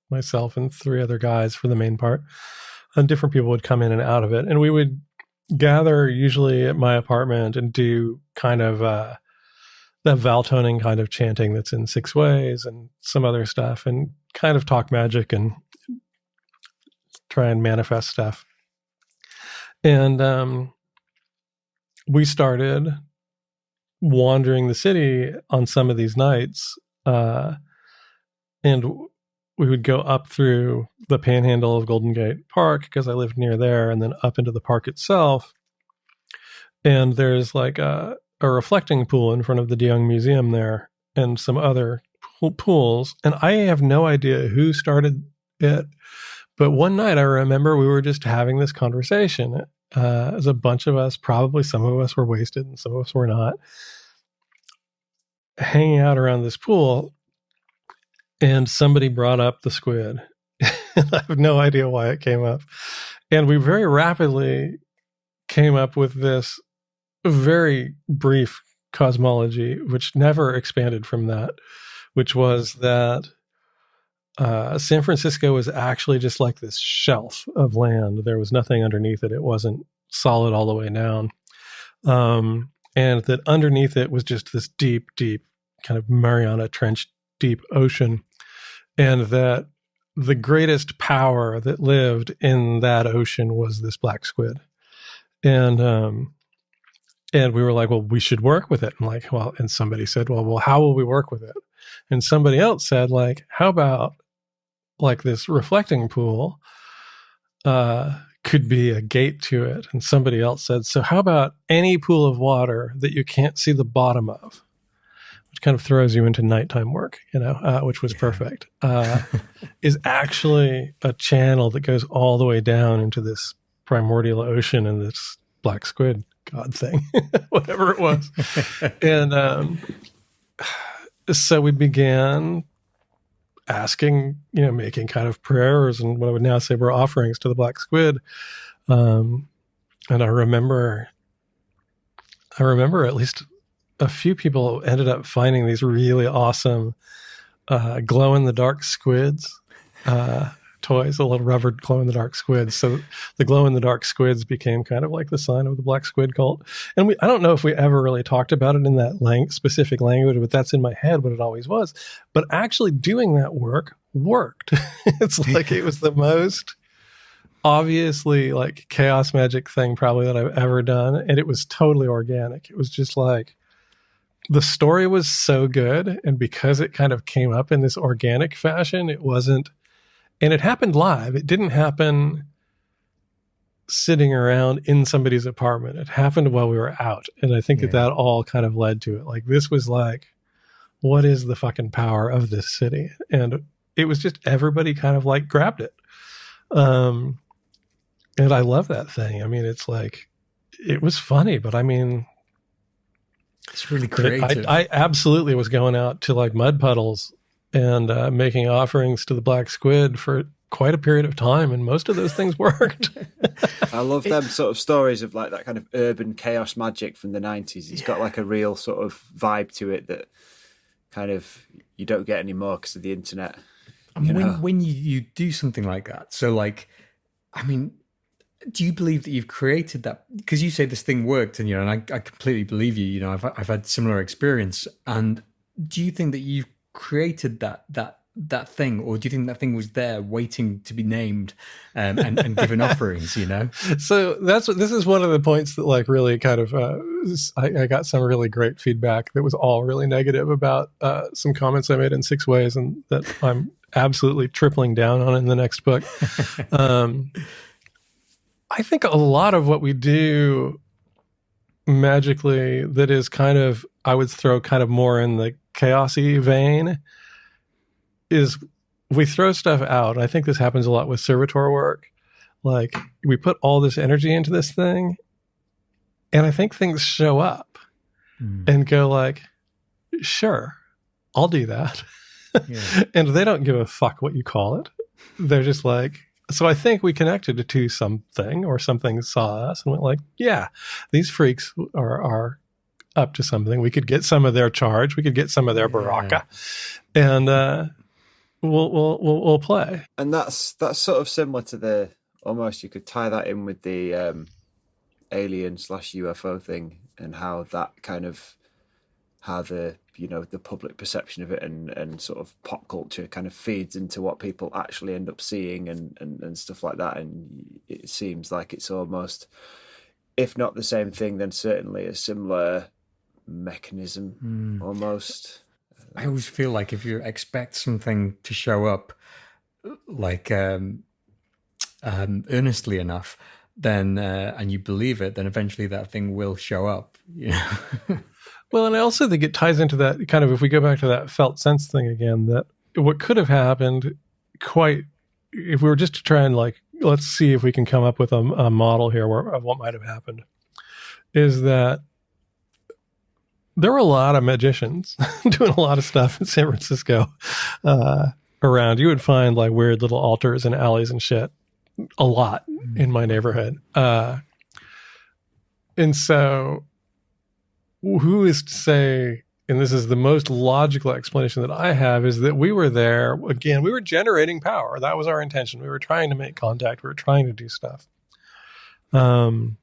Speaker 3: myself and 3 other guys for the main part. And different people would come in and out of it. And we would gather usually at my apartment and do kind of that Valtoning kind of chanting that's in 6 ways and some other stuff, and kind of talk magic and try and manifest stuff. And we started wandering the city on some of these nights, and we would go up through the panhandle of Golden Gate Park because I lived near there, and then up into the park itself. And there's like a reflecting pool in front of the De Young Museum there, and some other pools. And I have no idea who started it, but one night I remember we were just having this conversation. As a bunch of us, probably some of us were wasted and some of us were not, hanging out around this pool, and somebody brought up the squid. I have no idea why it came up. And we very rapidly came up with this very brief cosmology, which never expanded from that, which was that San Francisco was actually just like this shelf of land. There was nothing underneath it. It wasn't solid all the way down. And that underneath it was just this deep, deep kind of Mariana Trench, deep ocean. And that the greatest power that lived in that ocean was this black squid. And we were like, well, we should work with it. And like, well, and somebody said, well, how will we work with it? And somebody else said, like, how about like this reflecting pool could be a gate to it? And somebody else said, so how about any pool of water that you can't see the bottom of, which kind of throws you into nighttime work, which was perfect, is actually a channel that goes all the way down into this primordial ocean and this black squid god thing, whatever it was. And so we began asking, making kind of prayers and what I would now say were offerings to the black squid. And I remember at least a few people ended up finding these really awesome glow-in-the-dark squids toys, a little rubber glow-in-the-dark squids. So the glow-in-the-dark squids became kind of like the sign of the Black Squid Cult. And I don't know if we ever really talked about it in that specific language, but that's in my head what it always was. But actually doing that work worked. It's like it was the most obviously like chaos magic thing probably that I've ever done. And it was totally organic. It was just like the story was so good. And because it kind of came up in this organic fashion, it wasn't, and it happened live. It didn't happen sitting around in somebody's apartment. It happened while we were out. And I think that all kind of led to it. Like, this was like, what is the fucking power of this city? And it was just everybody kind of like grabbed it. And I love that thing. I mean, it's like, it was funny, but I mean,
Speaker 1: it's really creative.
Speaker 3: I absolutely was going out to like mud puddles and making offerings to the black squid for quite a period of time, and most of those things worked.
Speaker 2: I love them sort of stories of like that kind of urban chaos magic from the 90s. It's got like a real sort of vibe to it that kind of you don't get anymore because of the internet.
Speaker 1: And when you do something like that, so like, I mean, do you believe that you've created that? Because you say this thing worked, and and I completely believe you. I've had similar experience. And do you think that you've created that thing, or do you think that thing was there waiting to be named and given offerings?
Speaker 3: So this is one of the points that like really kind of I got some really great feedback that was all really negative about some comments I made in 6 ways, and that I'm absolutely tripling down on in the next book. I think a lot of what we do magically that is kind of, I would throw kind of more in the chaosy vein, is we throw stuff out. I think this happens a lot with servitor work. Like, we put all this energy into this thing, and I think things show up and go like, sure, I'll do that. Yeah. And they don't give a fuck what you call it. They're just like, so I think we connected to something, or something saw us and went like, yeah, these freaks are up to something. We could get some of their charge. We could get some of their baraka, and we'll play.
Speaker 2: And that's sort of similar to the, almost you could tie that in with the alien /UFO thing, and how that kind of, how the the public perception of it and sort of pop culture kind of feeds into what people actually end up seeing and stuff like that. And it seems like it's almost, if not the same thing, then certainly a similar mechanism almost.
Speaker 1: I always feel like if you expect something to show up like earnestly enough, then and you believe it, then eventually that thing will show up.
Speaker 3: Well, and I also think it ties into that kind of, if we go back to that felt sense thing again, that what could have happened if we were just to try and let's see if we can come up with a model here of what might have happened, is that there were a lot of magicians doing a lot of stuff in San Francisco around. You would find weird little altars and alleys and shit a lot in my neighborhood. And so who is to say, and this is the most logical explanation that I have, is that we were there, again, we were generating power. That was our intention. We were trying to make contact. We were trying to do stuff. And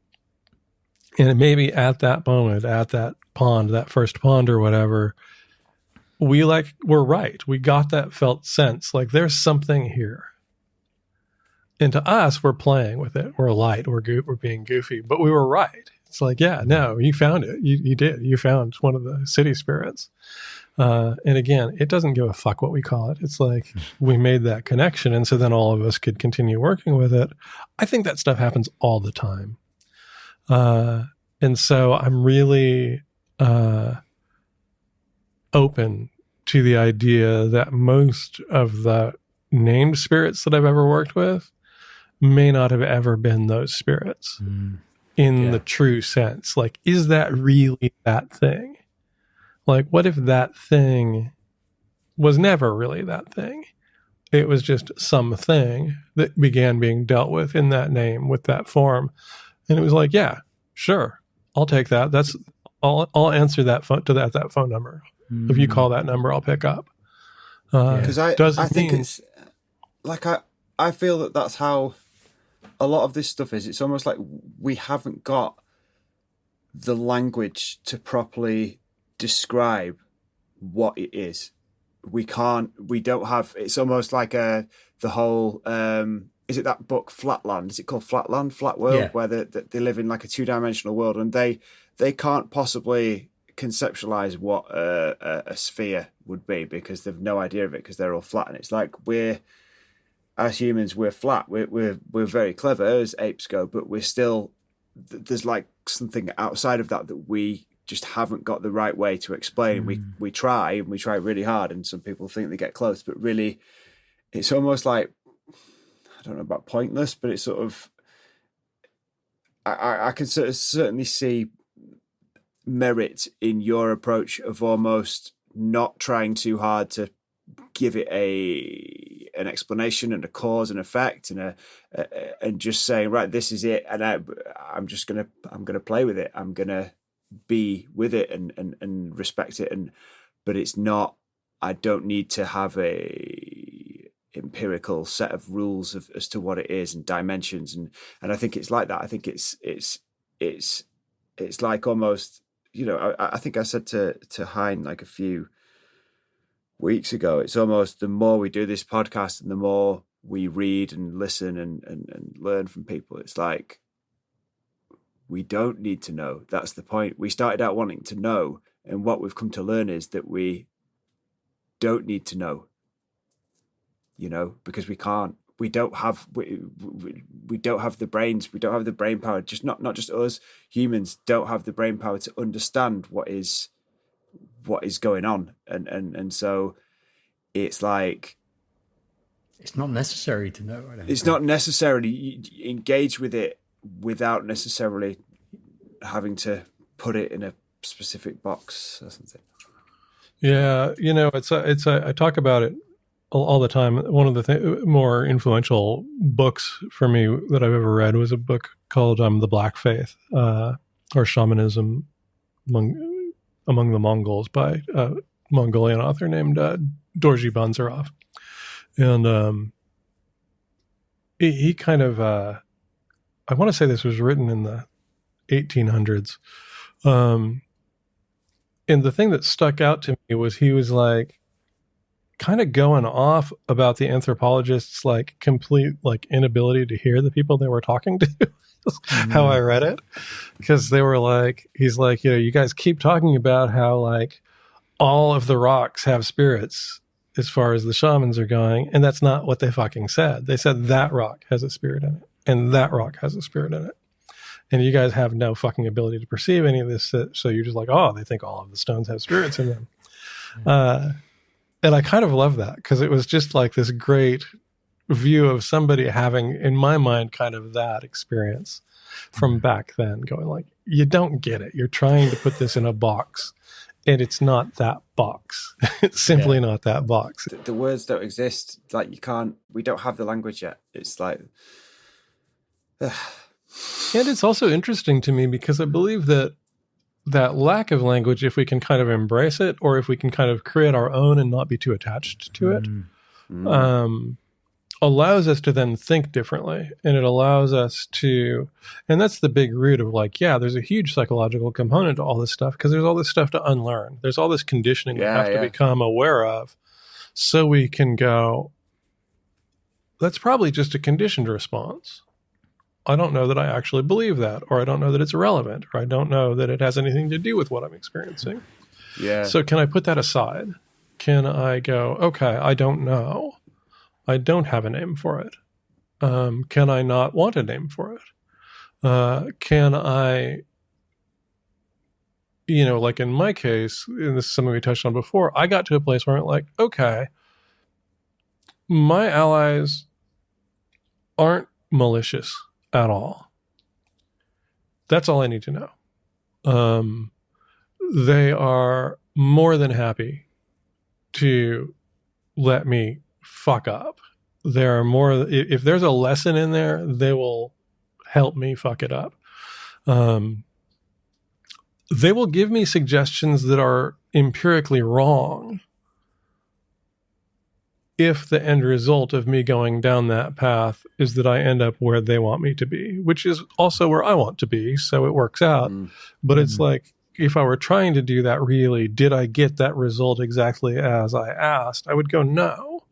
Speaker 3: maybe at that moment, at that pond, that first pond or whatever, we were right. We got that felt sense. There's something here. And to us, we're playing with it. We're light. We're being goofy. But we were right. It's yeah, no, you found it. You did. You found one of the city spirits. And again, it doesn't give a fuck what we call it. It's we made that connection. And so then all of us could continue working with it. I think that stuff happens all the time. And so I'm really open to the idea that most of the named spirits that I've ever worked with may not have ever been those spirits in the true sense. Is that really that thing? What if that thing was never really that thing? It was just something that began being dealt with in that name, with that form. And it was yeah, sure, I'll take that. I'll answer that phone to that phone number. If you call that number, I'll pick up.
Speaker 2: Because I think it's I feel that that's how a lot of this stuff is. It's almost like we haven't got the language to properly describe what it is. We don't have, it's almost like the whole, is it that book Flatland? Is it called Flatland, Flat World, where they live in a 2-dimensional world, and they can't possibly conceptualize what a sphere would be because they've no idea of it because they're all flat. And it's as humans, we're flat. We're very clever as apes go, but we're still, there's something outside of that we just haven't got the right way to explain. We try really hard, and some people think they get close, but really it's almost I don't know about pointless, but it's sort of, I can certainly see merit in your approach of almost not trying too hard to give it an explanation and a cause and effect and just saying, right, this is it, and I'm gonna play with it. I'm gonna be with it and respect it, but it's not. I don't need to have a empirical set of rules as to what it is and dimensions, and I think it's like that. I think it's almost, I think I said to Hine a few weeks ago, it's almost the more we do this podcast and the more we read and listen and learn from people, it's we don't need to know. That's the point. We started out wanting to know, and what we've come to learn is that we don't need to know, because we can't. We don't have the brains. We don't have the brain power. Just not just us humans don't have the brain power to understand what is going on, and so it's
Speaker 1: it's not necessary to know.
Speaker 2: It's not necessarily engage with it without necessarily having to put it in a specific box or something.
Speaker 3: Yeah, I talk about it all the time. One of the more influential books for me that I've ever read was a book called The Black Faith, or Shamanism among the Mongols, by a Mongolian author named Dorji Banzarov. And he kind of, I want to say this was written in the 1800s. And And the thing that stuck out to me was he was like kind of going off about the anthropologists' like complete like inability to hear the people they were talking to. How I read it, because they were like, he's like, you guys keep talking about how like all of the rocks have spirits as far as the shamans are going, and that's not what they fucking said. They said that rock has a spirit in it, and that rock has a spirit in it. And you guys have no fucking ability to perceive any of this. So you're just like, oh, they think all of the stones have spirits in them. And I kind of love that, because it was just like this great view of somebody having, in my mind, kind of that experience from back then, going like, you don't get it. You're trying to put this in a box, and it's not that box. It's simply not that box.
Speaker 2: The words don't exist. Like, we don't have the language yet. It's like...
Speaker 3: And it's also interesting to me because I believe that lack of language, if we can kind of embrace it, or if we can kind of create our own and not be too attached to it, allows us to then think differently. And it allows us to, and that's the big root of like, there's a huge psychological component to all this stuff, because there's all this stuff to unlearn. There's all this conditioning we have to become aware of, so we can go, that's probably just a conditioned response. I don't know that I actually believe that, or I don't know that it's relevant, or I don't know that it has anything to do with what I'm experiencing.
Speaker 2: Yeah.
Speaker 3: So can I put that aside? Can I go, okay, I don't know. I don't have a name for it. Can I not want a name for it? Can I, like in my case, and this is something we touched on before, I got to a place where I'm like, okay, my allies aren't malicious at all. That's all I need to know. They are more than happy to let me fuck up. There are more, if there's a lesson in there, they will help me fuck it up. They will give me suggestions that are empirically wrong if the end result of me going down that path is that I end up where they want me to be, which is also where I want to be. So it works out. But it's like, if I were trying to do that, really, did I get that result exactly as I asked? I would go, no.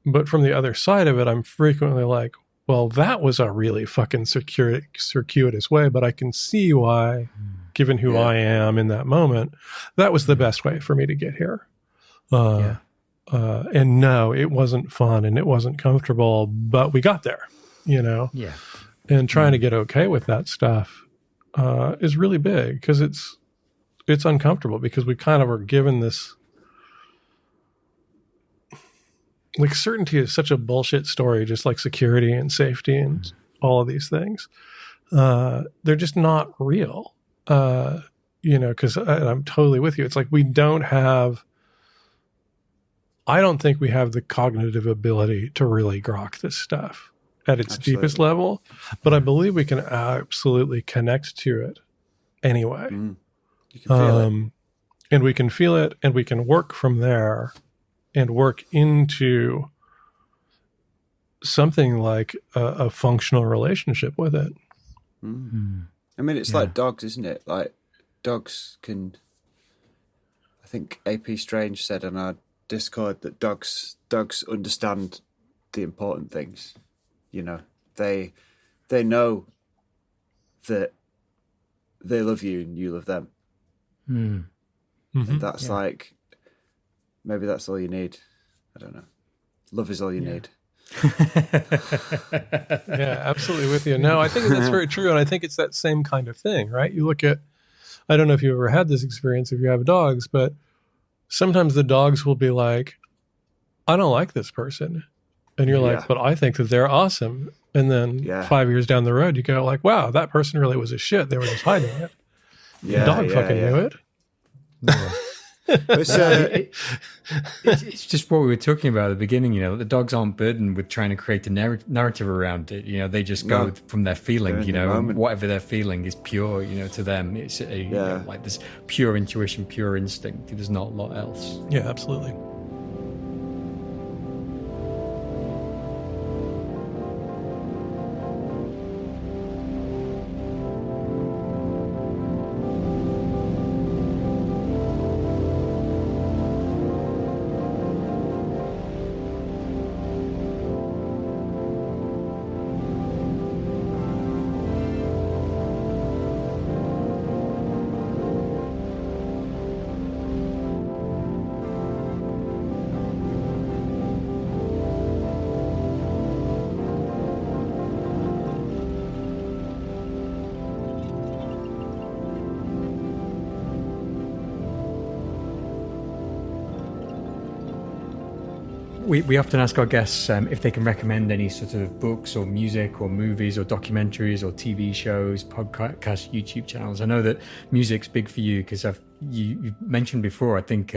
Speaker 3: But from the other side of it, I'm frequently like, well, that was a really fucking circuitous way, but I can see why, given who I am in that moment, that was the best way for me to get here. And no, it wasn't fun and it wasn't comfortable, but we got there, Yeah. And trying to get okay with that stuff is really big, because it's uncomfortable, because we kind of are given this, like, certainty is such a bullshit story, just like security and safety and all of these things. They're just not real, because I'm totally with you. It's like I don't think we have the cognitive ability to really grok this stuff at its deepest level, but I believe we can absolutely connect to it anyway.
Speaker 2: You can feel it.
Speaker 3: And we can feel it, and we can work from there and work into something like a functional relationship with it.
Speaker 2: I mean, it's like dogs, isn't it? Like, dogs can... I think AP Strange said on our Discord that dogs understand the important things. They know that they love you and you love them. And that's like, maybe that's all you need. I don't know. Love is all you need.
Speaker 3: Yeah, absolutely with you. No, I think that's very true. And I think it's that same kind of thing, right? You look at, I don't know if you've ever had this experience if you have dogs, but sometimes the dogs will be like, I don't like this person. And you're like, but I think that they're awesome. And then 5 years down the road, you go like, wow, that person really was a shit. They were just hiding it. The dog fucking knew it.
Speaker 1: It's just what we were talking about at the beginning. The dogs aren't burdened with trying to create a narrative around it. They just go from their feeling. Whatever they're feeling is pure. To them, it's like this pure intuition, pure instinct. There's not a lot else.
Speaker 3: Yeah, absolutely.
Speaker 1: We often ask our guests if they can recommend any sort of books or music or movies or documentaries or TV shows, podcasts, YouTube channels. I know that music's big for you because you mentioned before, I think,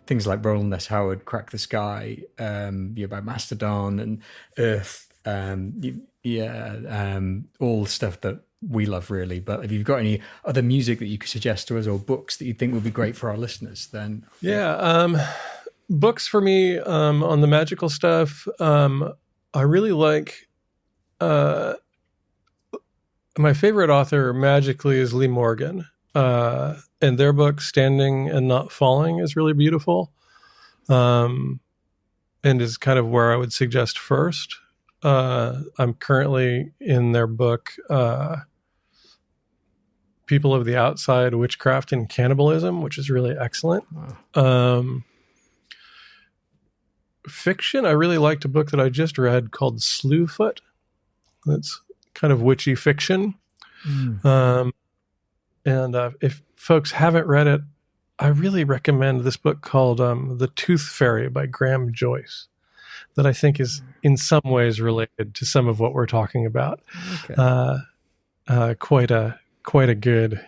Speaker 1: things like Roland S. Howard, Crack the Sky, about Mastodon and Earth, all the stuff that we love, really. But if you've got any other music that you could suggest to us or books that you think would be great for our listeners, then...
Speaker 3: Books for me on the magical stuff. I really like my favorite author magically is Lee Morgan. And their book, Standing and Not Falling, is really beautiful. And is kind of where I would suggest first. I'm currently in their book, People of the Outside, Witchcraft and Cannibalism, which is really excellent. Wow. Fiction, I really liked a book that I just read called Slewfoot. That's kind of witchy fiction. And if folks haven't read it, I really recommend this book called The Tooth Fairy by Graham Joyce, that I think is in some ways related to some of what we're talking about. Okay. Quite a good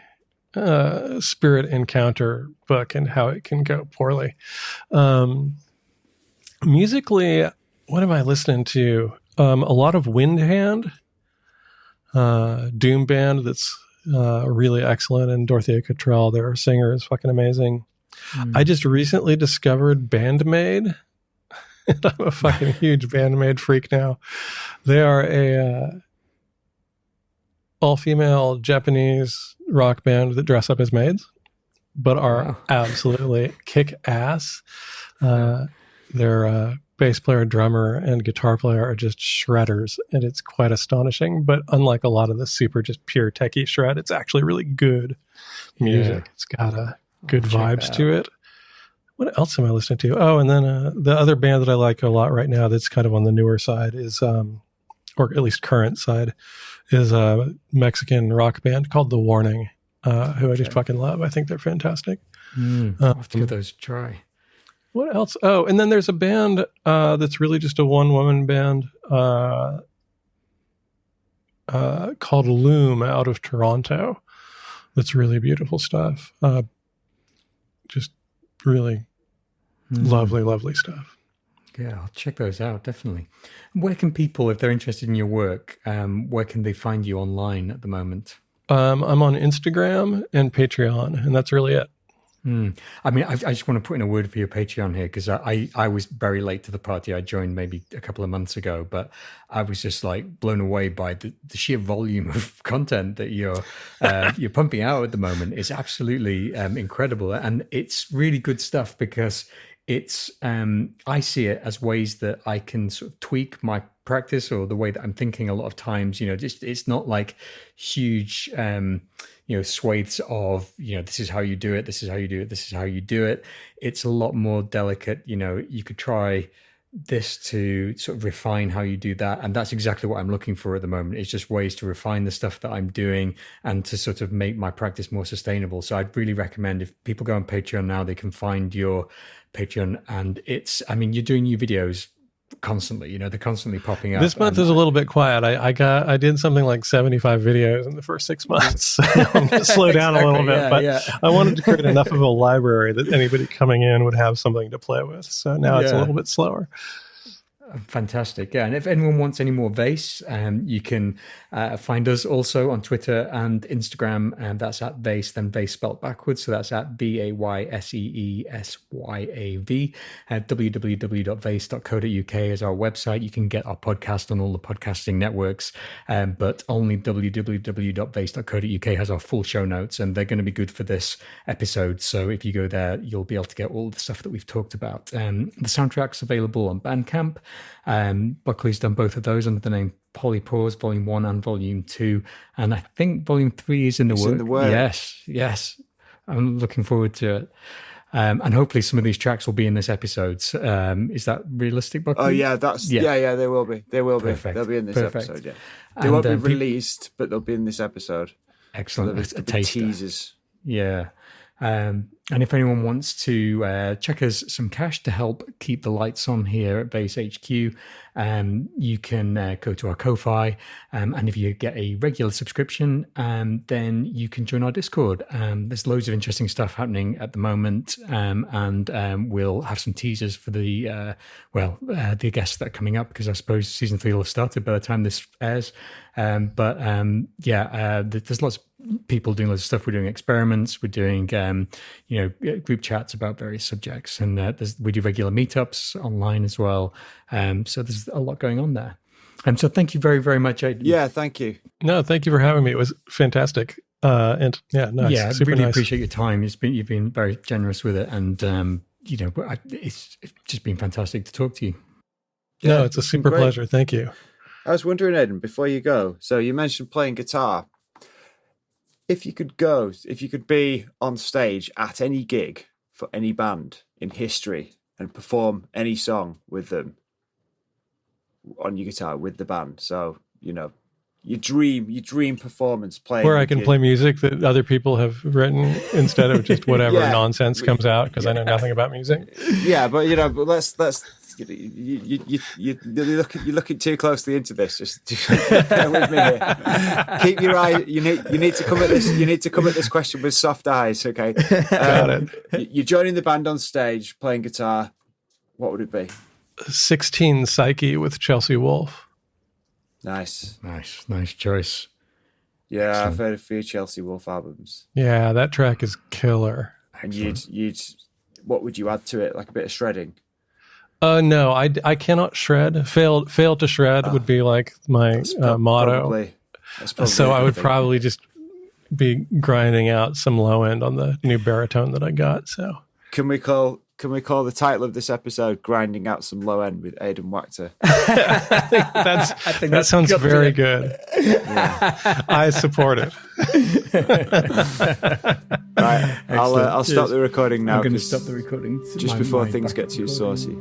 Speaker 3: spirit encounter book and how it can go poorly. Musically, what am I listening to? A lot of Windhand, doom band that's really excellent, and Dorothea Cottrell, their singer, is fucking amazing. I just recently discovered Bandmade. I'm a fucking huge Bandmade freak now. They are a all-female Japanese rock band that dress up as maids, but are absolutely kick-ass. Their bass player, drummer, and guitar player are just shredders, and it's quite astonishing. But unlike a lot of the super just pure techie shred, it's actually really good music. Yeah. It's got good vibes to it. What else am I listening to? Oh, and then the other band that I like a lot right now that's kind of on the newer side is, or at least current side, is a Mexican rock band called The Warning, who I just fucking love. I think they're fantastic.
Speaker 1: I'll have to give those a try.
Speaker 3: What else? Oh, and then there's a band that's really just a one-woman band called Loom out of Toronto. That's really beautiful stuff. Just really lovely, lovely stuff.
Speaker 1: Yeah, I'll check those out, definitely. Where can people, if they're interested in your work, where can they find you online at the moment?
Speaker 3: I'm on Instagram and Patreon, and that's really it.
Speaker 1: I mean, I just want to put in a word for your Patreon here, because I was very late to the party. I joined maybe a couple of months ago, but I was just like blown away by the sheer volume of content that you're pumping out at the moment. Is absolutely incredible, and it's really good stuff because it's I see it as ways that I can sort of tweak my practice or the way that I'm thinking a lot of times. Just it's not like huge swathes of, this is how you do it, this is how you do it, this is how you do it. It's a lot more delicate. You could try this to sort of refine how you do that. And that's exactly what I'm looking for at the moment. It's just ways to refine the stuff that I'm doing and to sort of make my practice more sustainable. So I'd really recommend, if people go on Patreon now, they can find your Patreon. And you're doing new videos constantly, they're constantly popping up.
Speaker 3: This month is a little bit quiet. I did something like 75 videos in the first 6 months. I'm going to slow down a little bit, but I wanted to create enough of a library that anybody coming in would have something to play with. So now it's a little bit slower.
Speaker 1: Fantastic. Yeah. And if anyone wants any more Vayse, you can find us also on Twitter and Instagram, and that's at Vayse, then Vayse spelled backwards. So that's at VAYSEESYAV. www.vayse.co.uk is our website. You can get our podcast on all the podcasting networks, but only www.vayse.co.uk has our full show notes, and they're going to be good for this episode. So if you go there, you'll be able to get all the stuff that we've talked about. The soundtrack's available on Bandcamp. Buckley's done both of those under the name Polypause, Volume 1 and Volume 2. And I think Volume 3 is in the works. Yes. I'm looking forward to it. And hopefully some of these tracks will be in this episode. Is that realistic, Buckley?
Speaker 2: Oh, yeah, they will be. They will
Speaker 1: Perfect.
Speaker 2: be. They'll be in this episode, yeah. They won't be released, but they'll be in this episode.
Speaker 1: Excellent.
Speaker 2: So a taster. Teasers.
Speaker 1: Yeah. And if anyone wants to check us some cash to help keep the lights on here at Vayse HQ, you can go to our Ko-Fi. And if you get a regular subscription, then you can join our Discord. There's loads of interesting stuff happening at the moment. And we'll have some teasers for the guests that are coming up, because I suppose season 3 will have started by the time this airs. There's lots of people doing lots of stuff. We're doing experiments. We're doing, group chats about various subjects, and we do regular meetups online as well. So there's a lot going on there. So thank you very, very much, Aidan.
Speaker 2: Yeah, thank you.
Speaker 3: No, thank you for having me. It was fantastic. Nice.
Speaker 1: Yeah,
Speaker 3: super
Speaker 1: really
Speaker 3: nice.
Speaker 1: appreciate your time. You've been very generous with it, and it's just been fantastic to talk to you.
Speaker 3: No, it's a super pleasure. Thank you.
Speaker 2: I was wondering, Aidan, before you go, so you mentioned playing guitar. If you could be on stage at any gig for any band in history and perform any song with them on your guitar with the band, so your dream performance playing
Speaker 3: where I can play music that other people have written instead of just whatever nonsense comes out because I know nothing about music.
Speaker 2: Yeah, but let's. You're looking too closely into this. Just bear with me here. Keep your eye. You need to come at this. You need to come at this question with soft eyes. Okay.
Speaker 3: Got it.
Speaker 2: You're joining the band on stage playing guitar. What would it be?
Speaker 3: 16 Psyche with Chelsea Wolfe.
Speaker 2: Nice
Speaker 1: choice.
Speaker 2: Yeah,
Speaker 1: Excellent.
Speaker 2: I've heard a few Chelsea Wolfe albums.
Speaker 3: Yeah, that track is killer.
Speaker 2: And you'd what would you add to it? Like a bit of shredding?
Speaker 3: No, I cannot shred. Fail to shred would be like my motto. So I would probably just be grinding out some low end on the new baritone that I got. So
Speaker 2: can we call the title of this episode "Grinding Out Some Low End" with Aidan Wachter?
Speaker 3: I think that sounds very good.
Speaker 2: Yeah.
Speaker 3: I support it.
Speaker 2: Right, I'll stop the recording now.
Speaker 1: I'm going to stop the recording
Speaker 2: just before things get too saucy.